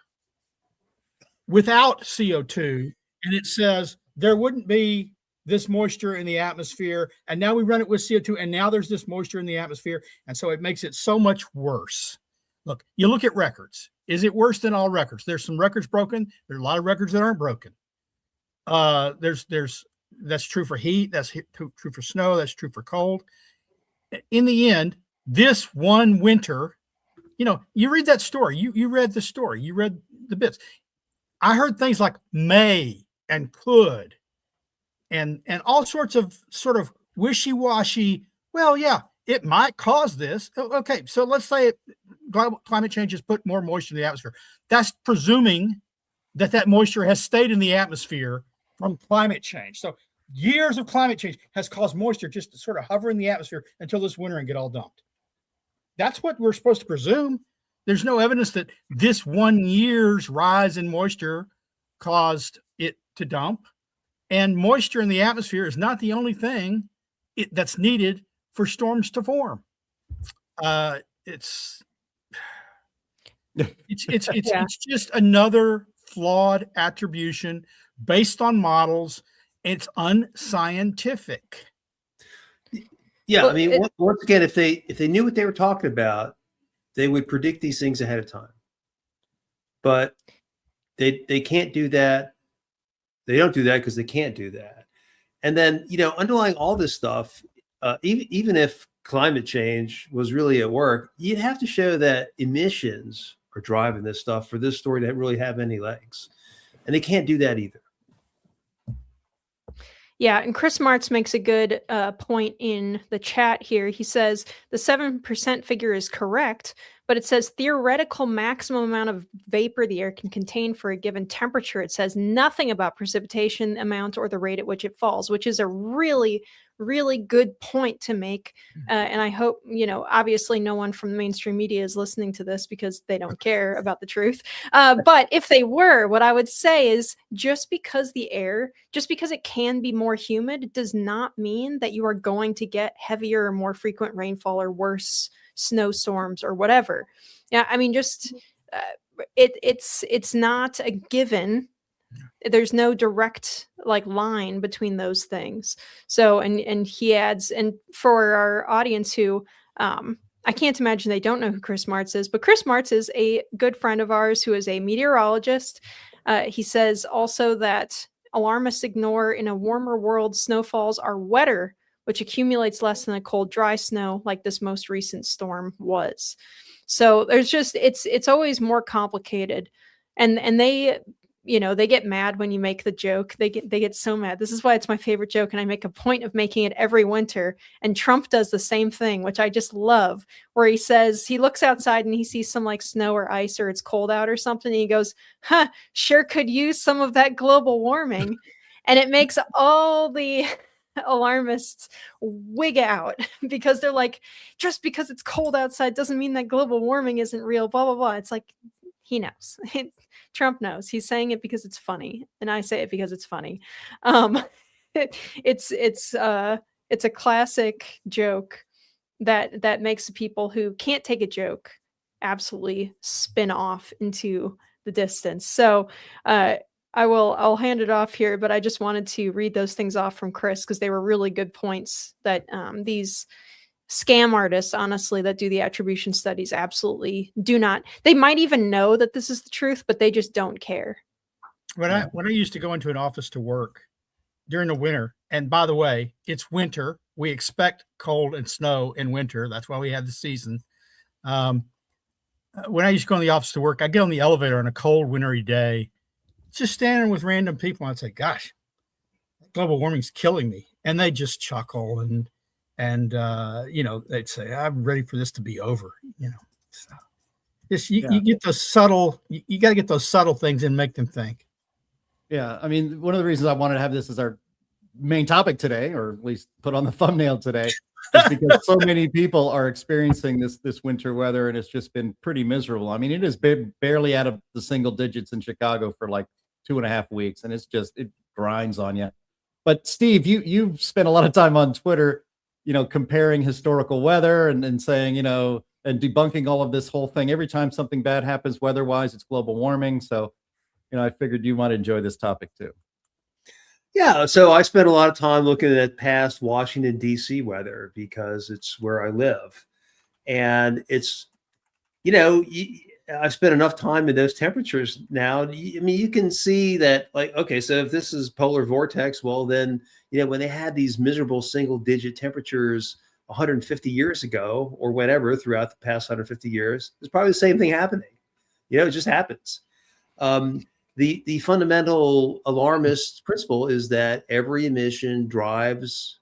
without CO2, and it says there wouldn't be this moisture in the atmosphere, and now we run it with CO2, and now there's this moisture in the atmosphere, and so it makes it so much worse. Look, you look at records. Is it worse than all records? There's some records broken. There's a lot of records that aren't broken. That's true for heat. That's true for snow. That's true for cold. In the end, this one winter, you read that story. You read the story. You read the bits. I heard things like may and could and all sorts of sort of wishy-washy. Well, yeah, it might cause this. Okay, so let's say climate change has put more moisture in the atmosphere. That's presuming that moisture has stayed in the atmosphere from climate change. So years of climate change has caused moisture just to sort of hover in the atmosphere until this winter and get all dumped. That's what we're supposed to presume. There's no evidence that this 1 year's rise in moisture caused it to dump. And moisture in the atmosphere is not the only thing that's needed for storms to form. It's just another flawed attribution based on models. It's unscientific. Yeah, I mean, once again, if they knew what they were talking about, they would predict these things ahead of time. But they can't do that. They don't do that because they can't do that. And then, underlying all this stuff, even if climate change was really at work, you'd have to show that emissions are driving this stuff for this story to really have any legs. And they can't do that either. Yeah, and Chris Martz makes a good point in the chat here. He says the 7% figure is correct, but it says theoretical maximum amount of vapor the air can contain for a given temperature. It says nothing about precipitation amount or the rate at which it falls, which is a really, really good point to make. And I hope, obviously no one from the mainstream media is listening to this because they don't care about the truth. But if they were, what I would say is just because it can be more humid does not mean that you are going to get heavier or more frequent rainfall or worse snowstorms or whatever. Yeah, I mean, just it's not a given. There's no direct line between those things. So, and he adds, and for our audience who, I can't imagine they don't know who Chris Martz is, but Chris Martz is a good friend of ours who is a meteorologist. He says also that alarmists ignore in a warmer world, snowfalls are wetter, which accumulates less than a cold, dry snow like this most recent storm was. So there's just, it's always more complicated. And they, they get mad when you make the joke. They get so mad. This is why it's my favorite joke. And I make a point of making it every winter. And Trump does the same thing, which I just love, where he says, he looks outside and he sees some snow or ice or it's cold out or something. And he goes, sure could use some of that global warming. And it makes all the alarmists wig out because they're like, just because it's cold outside doesn't mean that global warming isn't real, blah, blah, blah. It's like, he knows. Trump knows. He's saying it because it's funny. And I say it because it's funny. It's a classic joke that makes people who can't take a joke absolutely spin off into the distance. So I'll hand it off here, but I just wanted to read those things off from Chris because they were really good points that these scam artists, honestly, that do the attribution studies absolutely do not. They might even know that this is the truth, but they just don't care. When I used to go into an office to work during the winter, and by the way, it's winter. We expect cold and snow in winter. That's why we have the season. When I used to go in the office to work, I'd get on the elevator on a cold, wintry day, just standing with random people. I'd say, gosh, global warming's killing me. And they just chuckle and they'd say, I'm ready for this to be over. So you get those subtle, you got to get those subtle things and make them think. Yeah. I mean, one of the reasons I wanted to have this as our main topic today, or at least put on the thumbnail today, is because so many people are experiencing this winter weather, and it's just been pretty miserable. I mean, it has been barely out of the single digits in Chicago for like 2.5 weeks, and it grinds on you. But Steve, you've spent a lot of time on Twitter, comparing historical weather and saying, and debunking all of this whole thing. Every time something bad happens weather-wise, it's global warming. So, I figured you might enjoy this topic too. Yeah, so I spent a lot of time looking at past Washington, D.C. weather because it's where I live. And it's, I've spent enough time in those temperatures now. I mean, you can see that, like, okay, so if this is polar vortex, well, then, when they had these miserable single-digit temperatures 150 years ago or whatever throughout the past 150 years, it's probably the same thing happening. It just happens. The fundamental alarmist principle is that every emission causes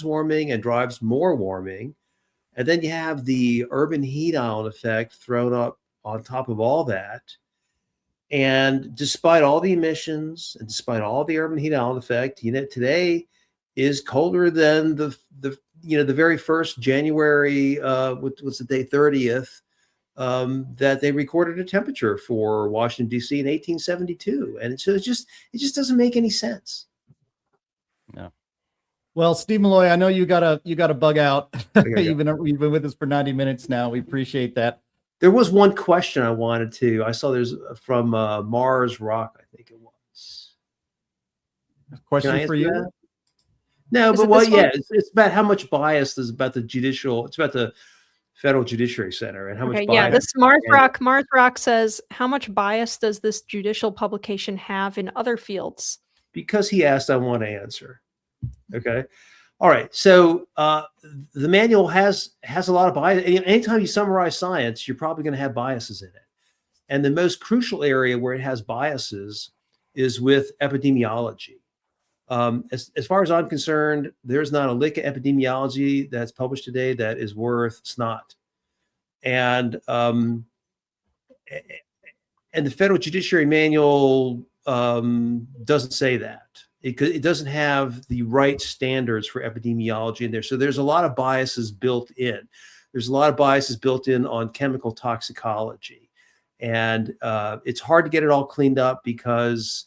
warming and drives more warming. And then you have the urban heat island effect thrown up on top of all that. And despite all the emissions and despite all the urban heat island effect, today is colder than the very first January, what's the day, 30th, that they recorded a temperature for Washington, D.C. in 1872. And so it just doesn't make any sense. Yeah. Well, Steve Milloy, I know you gotta bug out. You've been with us for 90 minutes now. We appreciate that. There was one question I wanted to. I saw there's from Mars Rock, I think it was. A question for you? That? No, but it's about how much bias is about the judicial. It's about the Federal Judiciary Center and how much bias. Yeah, this Mars Rock says, how much bias does this judicial publication have in other fields? Because he asked, I want to answer. Okay. All right. So the manual has a lot of bias. Anytime you summarize science, you're probably going to have biases in it. And the most crucial area where it has biases is with epidemiology. As far as I'm concerned, there's not a lick of epidemiology that's published today that is worth snot. And the Federal Judiciary Manual doesn't say that. It doesn't have the right standards for epidemiology in there. So there's a lot of biases built in. There's a lot of biases built in on chemical toxicology. And it's hard to get it all cleaned up because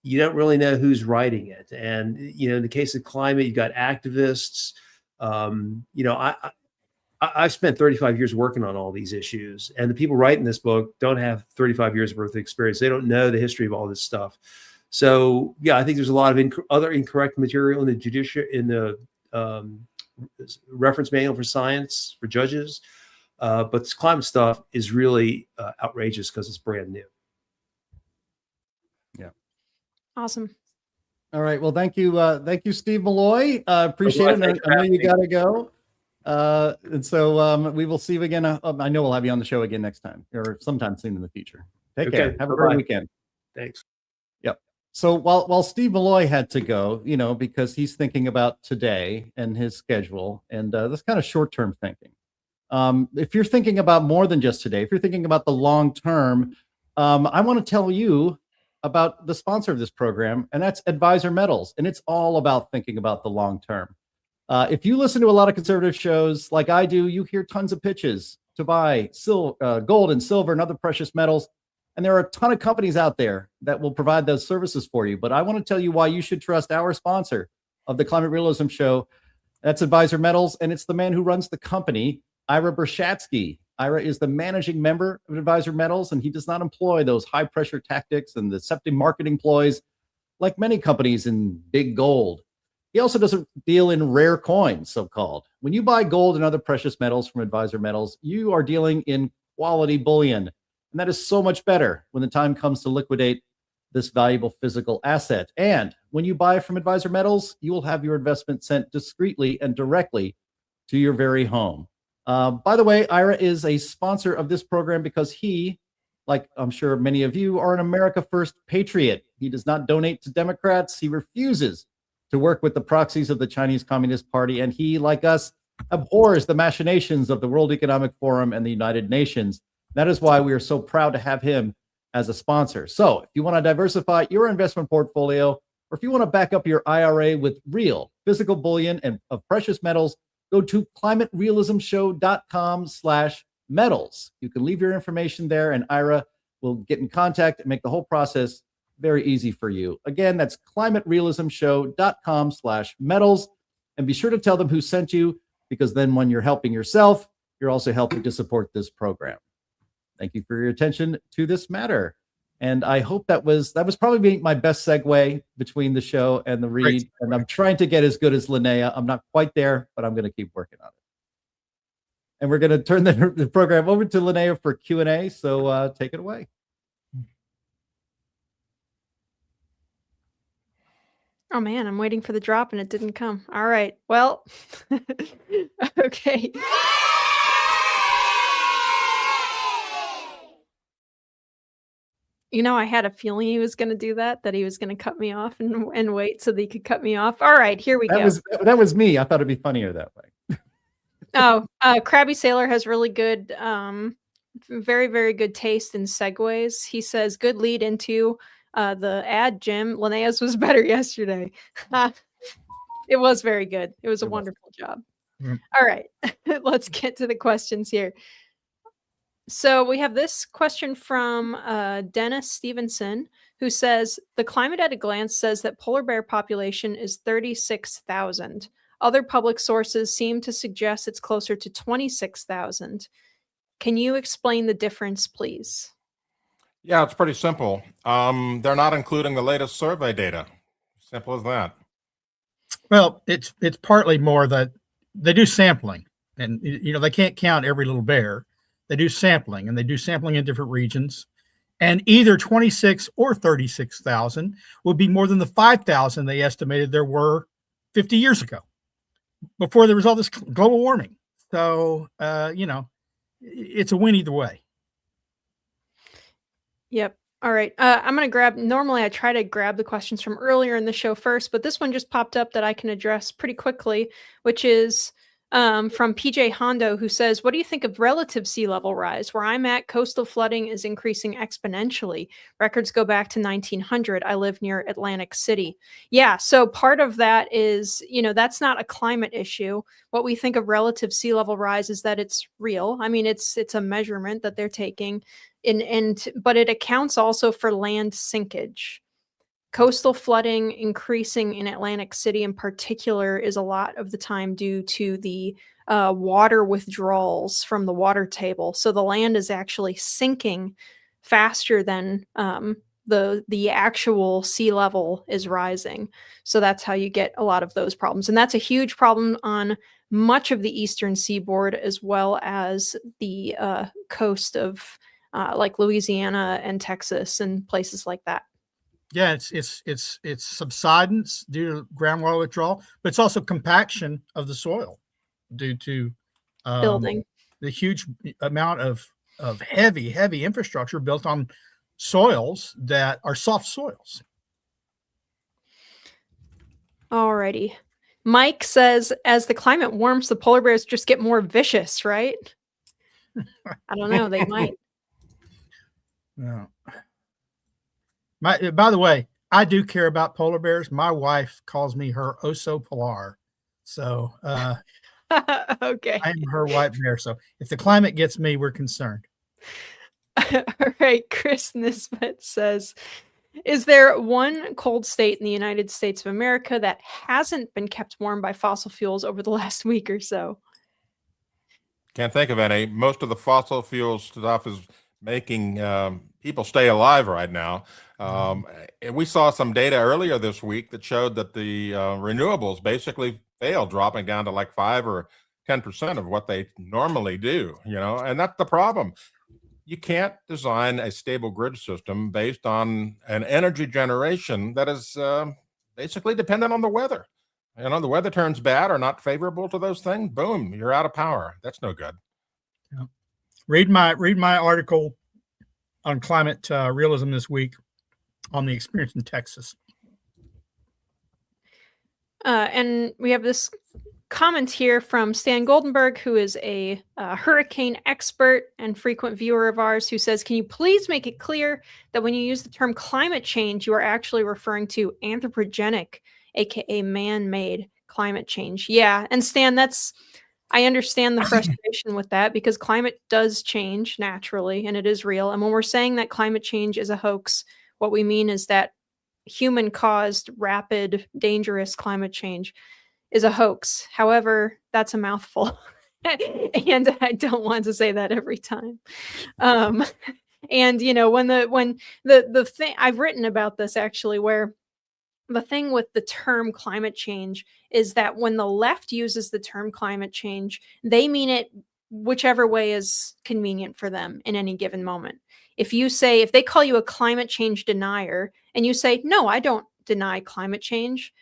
you don't really know who's writing it. And, in the case of climate, you've got activists. I've spent 35 years working on all these issues, and the people writing this book don't have 35 years worth of experience. They don't know the history of all this stuff. So, yeah, I think there's a lot of other incorrect material in the reference manual for science for judges. But this climate stuff is really outrageous because it's brand new. Yeah. Awesome. All right. Well, thank you, Steve Milloy. Appreciate it. I know you got to go. And so we will see you again. I know we'll have you on the show again next time or sometime soon in the future. Take care. Have a great weekend. Thanks. Yep. So while Steve Milloy had to go, because he's thinking about today and his schedule, and that's kind of short-term thinking. If you're thinking about more than just today, if you're thinking about the long term, I want to tell you about the sponsor of this program, and that's Advisor Metals. And it's all about thinking about the long term. If you listen to a lot of conservative shows like I do, you hear tons of pitches to buy gold and silver and other precious metals. And there are a ton of companies out there that will provide those services for you. But I want to tell you why you should trust our sponsor of the Climate Realism Show. That's Advisor Metals, and it's the man who runs the company, Ira Bershatsky. Ira is the managing member of Advisor Metals, and he does not employ those high-pressure tactics and deceptive marketing ploys like many companies in big gold. He also doesn't deal in rare coins, so-called. When you buy gold and other precious metals from Advisor Metals, you are dealing in quality bullion, and that is so much better when the time comes to liquidate this valuable physical asset. And when you buy from Advisor Metals, you will have your investment sent discreetly and directly to your very home. By the way, Ira is a sponsor of this program because he, like I'm sure many of you, are an America First patriot. He does not donate to Democrats. He refuses to work with the proxies of the Chinese Communist Party. And he, like us, abhors the machinations of the World Economic Forum and the United Nations. That is why we are so proud to have him as a sponsor. So if you want to diversify your investment portfolio, or if you want to back up your IRA with real physical bullion and of precious metals, go to climaterealismshow.com/metals. You can leave your information there, and Ira will get in contact and make the whole process very easy for you. Again, that's climaterealismshow.com/metals. And be sure to tell them who sent you, because then when you're helping yourself, you're also helping to support this program. Thank you for your attention to this matter. And I hope that was probably my best segue between the show and the read. Great. And I'm trying to get as good as Linnea. I'm not quite there, but I'm going to keep working on it. And we're going to turn the program over to Linnea for Q&A. So take it away. Oh man, I'm waiting for the drop and it didn't come. All right. Well, okay. You know, I had a feeling he was going to do that he was going to cut me off and wait so that he could cut me off. All right, here we go. That was me. I thought it'd be funnier that way. Krabby Sailor has really good, very, very good taste in segues. He says, good lead into the ad, Jim. Linnea's was better yesterday. It was very good. It was a wonderful job. Mm. All right, let's get to the questions here. So we have this question from Dennis Stevenson, who says, the Climate at a Glance says that polar bear population is 36,000. Other public sources seem to suggest it's closer to 26,000. Can you explain the difference, please? Yeah, it's pretty simple. They're not including the latest survey data. Simple as that. Well, it's partly more that they do sampling, and they can't count every little bear. They do sampling, and they do sampling in different regions. And either 26 or 36,000 would be more than the 5,000 they estimated there were 50 years ago, before there was all this global warming. So, it's a win either way. Yep. All right. I'm going to normally I try to grab the questions from earlier in the show first, but this one just popped up that I can address pretty quickly, which is from PJ Hondo, who says, what do you think of relative sea level rise? Where I'm at, coastal flooding is increasing exponentially. Records go back to 1900. I live near Atlantic City. Yeah, so part of that is, that's not a climate issue. What we think of relative sea level rise is that it's real. I mean, it's a measurement that they're taking, but it accounts also for land sinkage. Coastal flooding increasing in Atlantic City in particular is a lot of the time due to the water withdrawals from the water table. So the land is actually sinking faster than the actual sea level is rising. So that's how you get a lot of those problems. And that's a huge problem on much of the eastern seaboard, as well as the coast of like Louisiana and Texas and places like that. Yeah, it's subsidence due to groundwater withdrawal, but it's also compaction of the soil due to building. The huge amount of heavy infrastructure built on soils that are soft soils. Alrighty. Mike says, as the climate warms, the polar bears just get more vicious, right? I don't know. They might. Yeah. By the way, I do care about polar bears. My wife calls me her oso polar. So Okay. I am her white bear. So if the climate gets me, we're concerned. All right. Chris Nisbet says, is there one cold state in the United States of America that hasn't been kept warm by fossil fuels over the last week or so? Can't think of any. Most of the fossil fuel stuff is making people stay alive right now. And we saw some data earlier this week that showed that the renewables basically failed, dropping down to like 5 or 10% of what they normally do, and that's the problem. You can't design a stable grid system based on an energy generation that is basically dependent on the weather. The weather turns bad or not favorable to those things, boom, you're out of power. That's no good. Yeah. Read my article on climate realism this week on the experience in Texas. And we have this comment here from Stan Goldenberg, who is a hurricane expert and frequent viewer of ours, who says, can you please make it clear that when you use the term climate change, you are actually referring to anthropogenic, aka man-made climate change? Yeah, and Stan, I understand the frustration with that, because climate does change naturally and it is real. And when we're saying that climate change is a hoax, what we mean is that human-caused, rapid, dangerous climate change is a hoax. However, that's a mouthful. And I don't want to say that every time. And when the thing I've written about this, actually, where the thing with the term climate change is that when the left uses the term climate change, they mean it whichever way is convenient for them in any given moment. If they call you a climate change denier and you say, no, I don't deny climate change,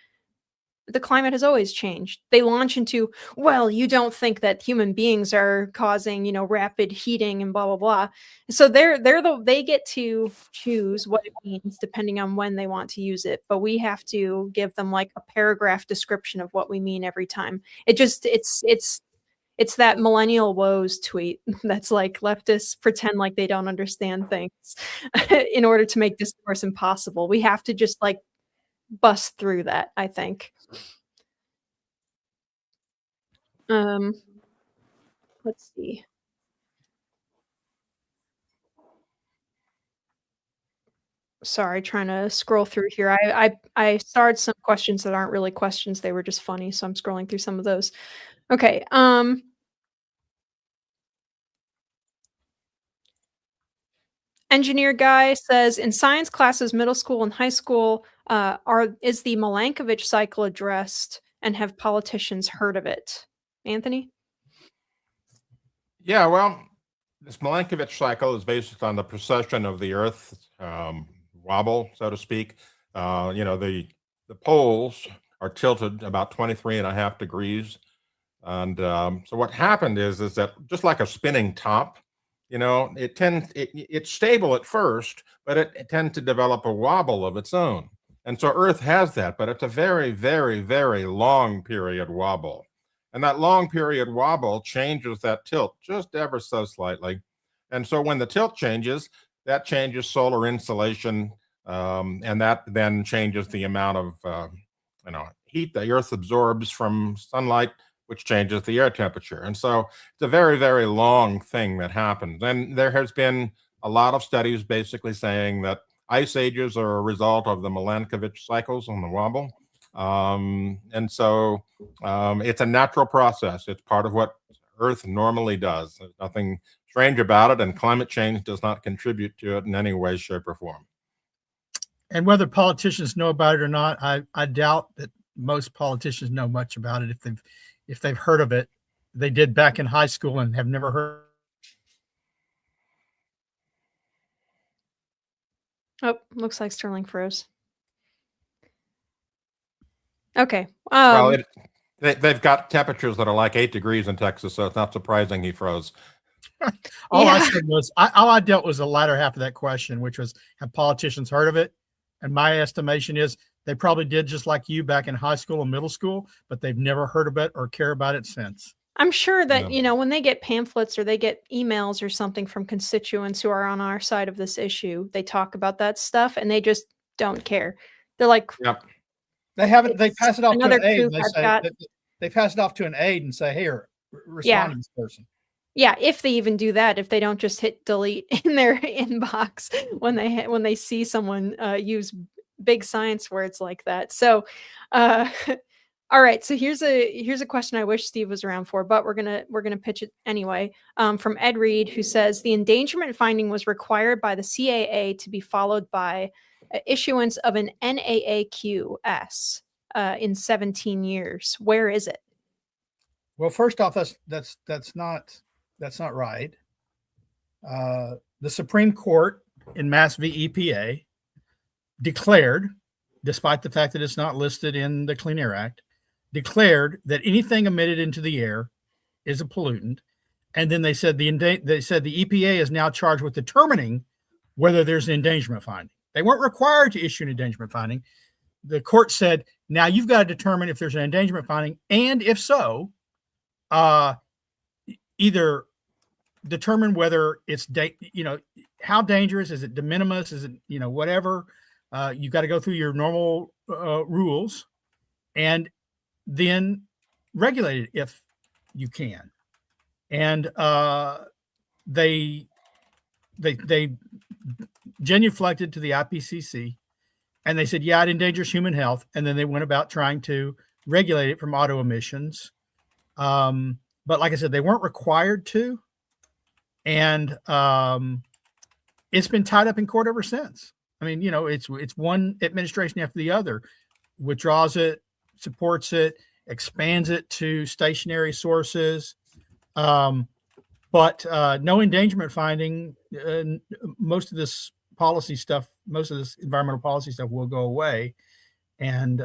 the climate has always changed. They launch into, well, you don't think that human beings are causing, rapid heating and blah, blah, blah. So they get to choose what it means depending on when they want to use it. But we have to give them like a paragraph description of what we mean every time. It's that millennial woes tweet that's like leftists pretend like they don't understand things in order to make discourse impossible. We have to just like bust through that, I think. Let's see. Sorry, trying to scroll through here. I starred some questions that aren't really questions. They were just funny, so I'm scrolling through some of those. Okay. Engineer guy says, in science classes, middle school and high school, is the Milankovitch cycle addressed, and have politicians heard of it? Anthony? Yeah, well, this Milankovitch cycle is based on the precession of the Earth wobble, so to speak. The poles are tilted about 23.5 degrees. And so what happened is that just like a spinning top, it's stable at first, but it tends to develop a wobble of its own. And so Earth has that, but it's a very, very, very long period wobble. And that long period wobble changes that tilt just ever so slightly. And so when the tilt changes, that changes solar insolation, and that then changes the amount of heat the Earth absorbs from sunlight, which changes the air temperature. And so it's a very, very long thing that happens. And there has been a lot of studies basically saying that ice ages are a result of the Milankovitch cycles on the wobble. And so it's a natural process. It's part of what Earth normally does. There's nothing strange about it, and climate change does not contribute to it in any way, shape, or form. And whether politicians know about it or not, I doubt that most politicians know much about it. If they've heard of it, they did back in high school and have never heard. Oh, looks like Sterling froze. Okay. Well, they've got temperatures that are like 8 degrees in Texas, so it's not surprising he froze. All I said was, all I dealt was the latter half of that question, which was, have politicians heard of it? And my estimation is they probably did, just like you back in high school and middle school, but they've never heard of it or care about it since. I'm sure that, Yeah. when they get pamphlets or they get emails or something from constituents who are on our side of this issue, they talk about that stuff and they just don't care. They're like, Yep. They haven't. They it's pass it off to another an aide, kook and they I've say got. they pass it off to an aide and say, "Here, Yeah. respond to this person." Yeah, if they even do that, if they don't just hit delete in their inbox when they see someone use big science words like that. So, uh, all right. So here's a question I wish Steve was around for, but we're gonna pitch it anyway. From Ed Reed, who says the endangerment finding was required by the CAA to be followed by issuance of an NAAQS in 17 years. Where is it? Well, first off, that's not right. The Supreme Court in Mass v. EPA declared, despite the fact that it's not listed in the Clean Air Act, declared that anything emitted into the air is a pollutant. And then they said the EPA is now charged with determining whether there's an endangerment finding. They weren't required to issue an endangerment finding. The court said, now you've got to determine if there's an endangerment finding, and if so, either determine whether it's how dangerous is it, de minimis, is it whatever. You've got to go through your normal rules, and then regulate it if you can. And they genuflected to the IPCC, and they said, yeah, it endangers human health. And then they went about trying to regulate it from auto emissions. But like I said, they weren't required to. And it's been tied up in court ever since. I mean, it's one administration after the other withdraws it, supports it, expands it to stationary sources. But no endangerment finding. Most of this policy stuff, most of this environmental policy stuff will go away. And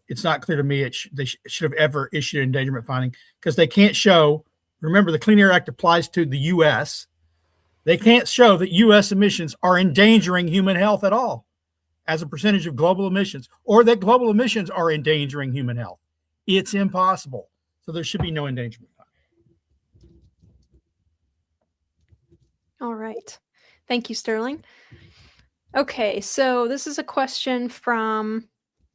it's not clear to me they should have ever issued an endangerment finding, because they can't show. Remember, the Clean Air Act applies to the U.S. They can't show that U.S. emissions are endangering human health at all as a percentage of global emissions, or that global emissions are endangering human health. It's impossible. So there should be no endangerment finding. All right. Thank you, Sterling. Okay, so this is a question from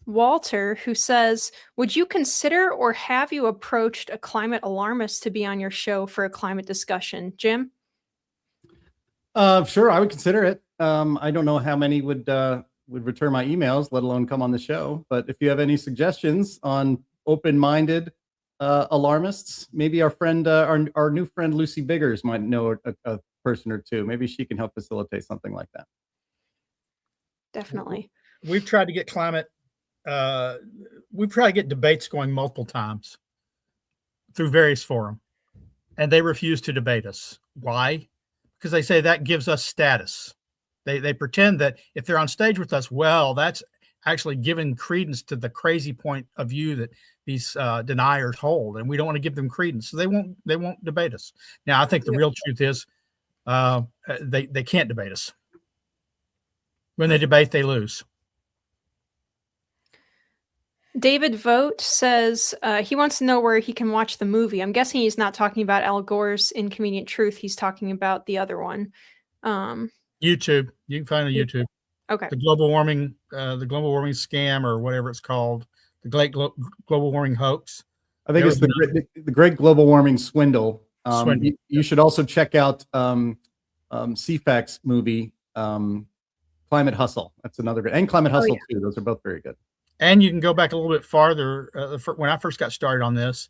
Walter, who says, would you consider or have you approached a climate alarmist to be on your show for a climate discussion? Jim? Sure, I would consider it. I don't know how many would return my emails, let alone come on the show. But if you have any suggestions on open-minded alarmists, maybe our friend, our new friend Lucy Biggers might know a person or two. Maybe she can help facilitate something like that. Definitely. We've tried to get debates going multiple times through various forums, and they refuse to debate us. Why? Because they say that gives us status. They pretend that if they're on stage with us, well, that's actually giving credence to the crazy point of view that these deniers hold, and we don't want to give them credence, so they won't debate us. Now, I think the real truth is they can't debate us. When they debate, they lose. David Vogt says he wants to know where he can watch the movie. I'm guessing he's not talking about Al Gore's Inconvenient Truth. He's talking about the other one. YouTube. You can find it on YouTube. Okay. The global warming scam, or whatever it's called, the global warming hoax. I think it's the Great Global Warming Swindle. You should also check out CFAC's movie, Climate Hustle. That's another good, and Climate Hustle too. Those are both very good. And you can go back a little bit farther. When I first got started on this,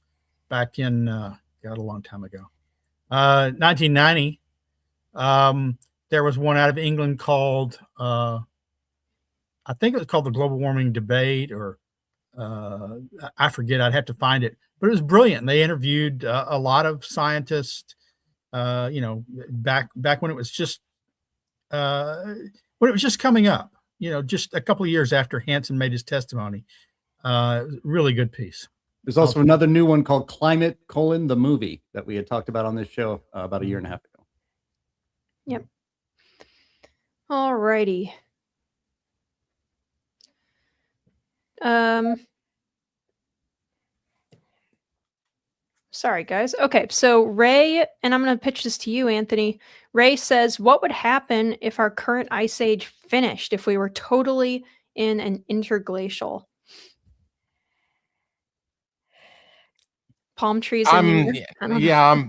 back in a long time ago, 1990, there was one out of England called, I think it was called the Global Warming Debate, or I forget. I'd have to find it, but it was brilliant. They interviewed a lot of scientists. Back when it was just coming up. Just a couple of years after Hansen made his testimony. Really good piece. There's also another new one called Climate: the Movie that we had talked about on this show about a year and a half ago. Yep. All righty. Sorry, guys. Okay, so Ray, and I'm going to pitch this to you, Anthony. Ray says, what would happen if our current ice age finished, if we were totally in an interglacial? Palm trees in the air? I don't know. Yeah,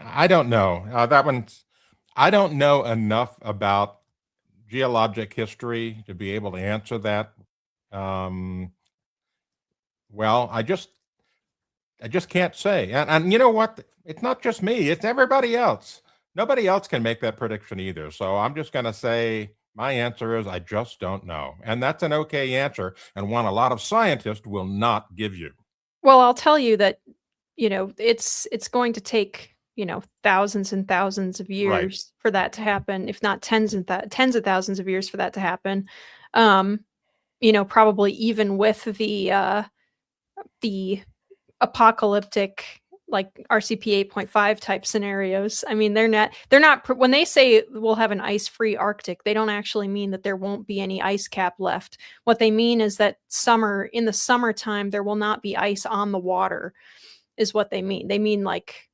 I don't know. That one's, I don't know enough about geologic history to be able to answer that. Well, I just can't say. And you know what? It's not just me, it's everybody else. Nobody else can make that prediction either. So I'm just going to say my answer is I just don't know. And that's an okay answer, and one a lot of scientists will not give you. Well, I'll tell you that, it's going to take, thousands and thousands of years for that to happen, if not tens of thousands of years for that to happen. Probably even with the apocalyptic, like RCP 8.5 type scenarios. I mean, they're not when they say we'll have an ice-free Arctic, they don't actually mean that there won't be any ice cap left. What they mean is that in the summertime, there will not be ice on the water, is what they mean. They mean like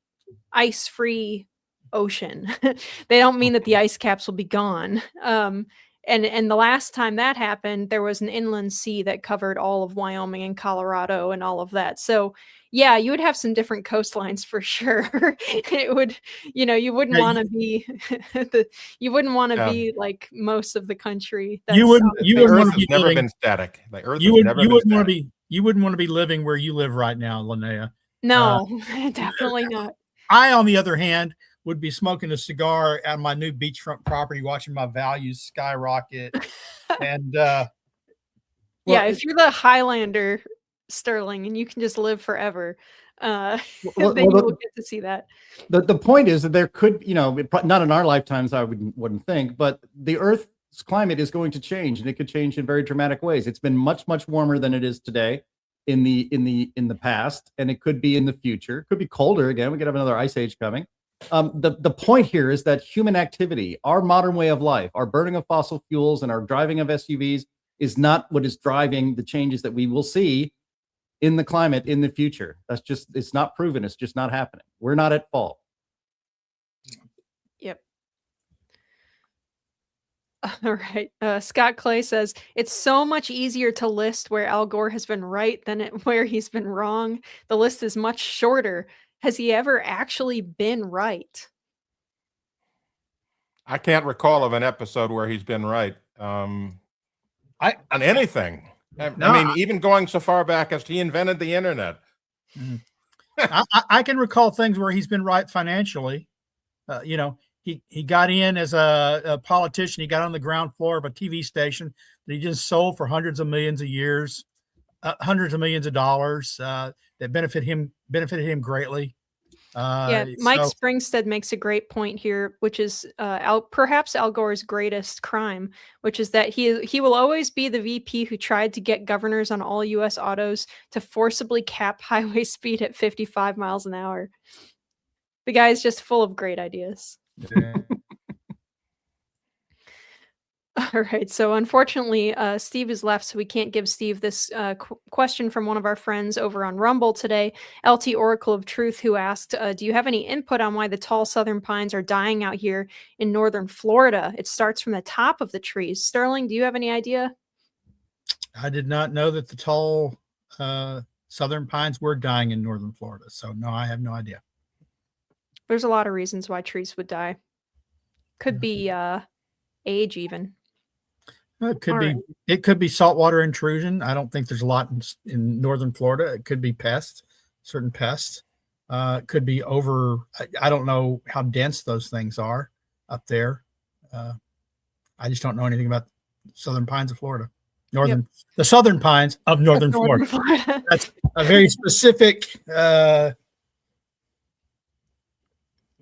ice-free ocean. They don't mean that the ice caps will be gone. And the last time that happened, there was an inland sea that covered all of Wyoming and Colorado and all of that. So yeah, you would have some different coastlines for sure. It would, you wouldn't want to be you wouldn't want to be like most of the country. You wouldn't want to be never living, been static. The Earth you has would, never you been wouldn't want to static. be you wouldn't want to be living where you live right now, Linnea. No, definitely not. I, on the other hand, would be smoking a cigar at my new beachfront property, watching my values skyrocket. And if you're the Highlander, Sterling, and you can just live forever, then you will get to see that. The point is that there could, not in our lifetimes, I wouldn't think, but the Earth's climate is going to change, and it could change in very dramatic ways. It's been much, much warmer than it is today in the past, and it could be in the future. It could be colder again. We could have another ice age coming. The point here is that human activity, our modern way of life, our burning of fossil fuels and our driving of SUVs is not what is driving the changes that we will see in the climate in the future. It's not proven. It's just not happening. We're not at fault. Yep. All right. Scott Clay says, it's so much easier to list where Al Gore has been right than where he's been wrong. The list is much shorter. Has he ever actually been right? I can't recall of an episode where he's been right on anything. I mean, even going so far back as he invented the internet. I can recall things where he's been right financially. He got in as a politician. He got on the ground floor of a TV station that he just sold for hundreds of millions of years, hundreds of millions of dollars that benefited him greatly. Mike Springstead makes a great point here, which is perhaps Al Gore's greatest crime, which is that he will always be the VP who tried to get governors on all U.S. autos to forcibly cap highway speed at 55 miles an hour. The guy is just full of great ideas. Yeah. All right. So unfortunately, Steve is left, so we can't give Steve this question from one of our friends over on Rumble today, LT Oracle of Truth, who asked, do you have any input on why the tall southern pines are dying out here in northern Florida? It starts from the top of the trees. Sterling, do you have any idea? I did not know that the tall southern pines were dying in northern Florida. So no, I have no idea. There's a lot of reasons why trees would die. Could be age even. It could be saltwater intrusion. I don't think there's a lot in northern Florida. It could be certain pests. It could be I don't know how dense those things are up there. I just don't know anything about southern pines of Florida. The southern pines of northern Florida. That's a very specific.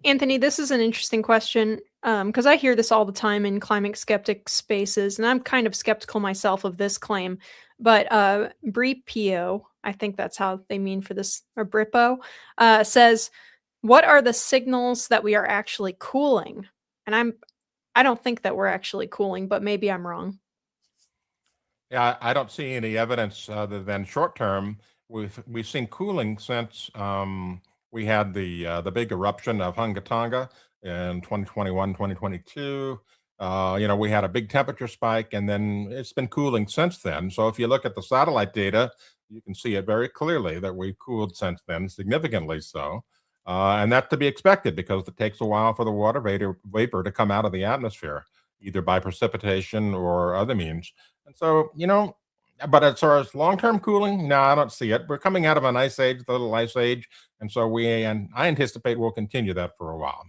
Anthony, this is an interesting question because I hear this all the time in climate skeptic spaces, and I'm kind of skeptical myself of this claim. But Bripio, I think that's how they mean for this, or Bripo, says, "What are the signals that we are actually cooling?" And I don't think that we're actually cooling, but maybe I'm wrong. Yeah, I don't see any evidence other than short term. We've seen cooling since We had the big eruption of Hunga in 2021, 2022. We had a big temperature spike, and then it's been cooling since then. So if you look at the satellite data, you can see it very clearly that we've cooled since then, significantly so. And that's to be expected because it takes a while for the water vapor to come out of the atmosphere, either by precipitation or other means. And so, but as far as long-term cooling, no, I don't see it. We're coming out of an ice age, the little ice age. And so I anticipate we'll continue that for a while.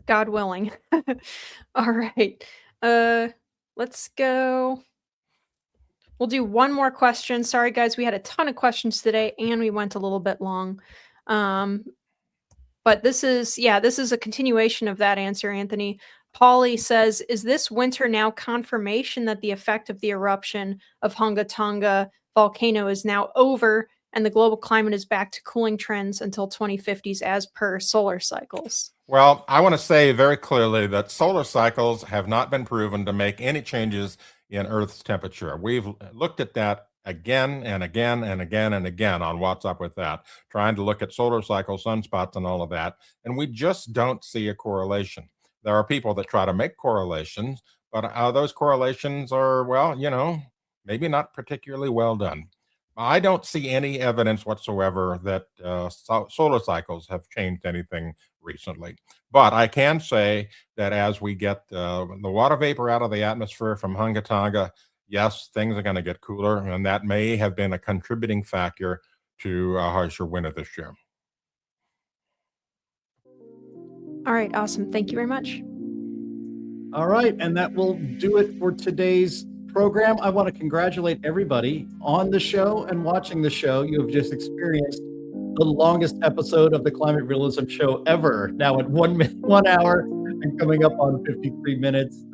God willing. All right. Let's go. We'll do one more question. Sorry, guys, we had a ton of questions today, and we went a little bit long. But this is a continuation of that answer, Anthony. Polly says, is this winter now confirmation that the effect of the eruption of Hunga volcano is now over and the global climate is back to cooling trends until 2050s as per solar cycles? Well, I want to say very clearly that solar cycles have not been proven to make any changes in Earth's temperature. We've looked at that again and again and again and again on What's Up With That, trying to look at solar cycle, sunspots, and all of that, and we just don't see a correlation. There are people that try to make correlations, but those correlations are, maybe not particularly well done. I don't see any evidence whatsoever that solar cycles have changed anything recently. But I can say that as we get the water vapor out of the atmosphere from Hunga, yes, things are going to get cooler, and that may have been a contributing factor to a harsher winter this year. All right, awesome. Thank you very much. All right, and that will do it for today's program. I want to congratulate everybody on the show and watching the show. You have just experienced the longest episode of the Climate Realism Show ever, now at 1 hour and coming up on 53 minutes.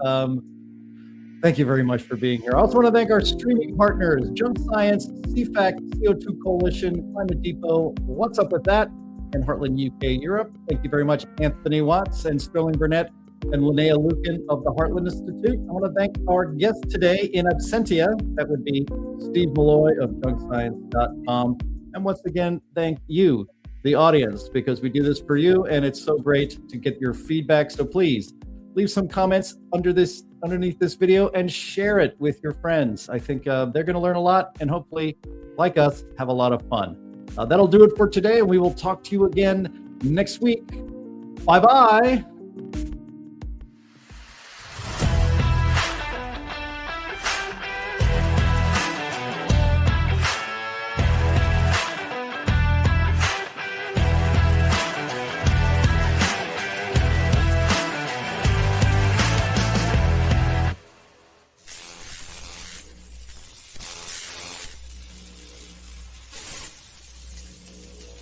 Thank you very much for being here. I also want to thank our streaming partners, Junk Science, CFAC, CO2 Coalition, Climate Depot, What's Up With That, and Heartland UK Europe. Thank you very much, Anthony Watts and Sterling Burnett and Linnea Lucan of the Heartland Institute. I want to thank our guest today in absentia. That would be Steve Milloy of junkscience.com. And once again, thank you, the audience, because we do this for you, and it's so great to get your feedback. So please leave some comments underneath this video and share it with your friends. I think they're going to learn a lot and hopefully, like us, have a lot of fun. That'll do it for today, and we will talk to you again next week. Bye-bye.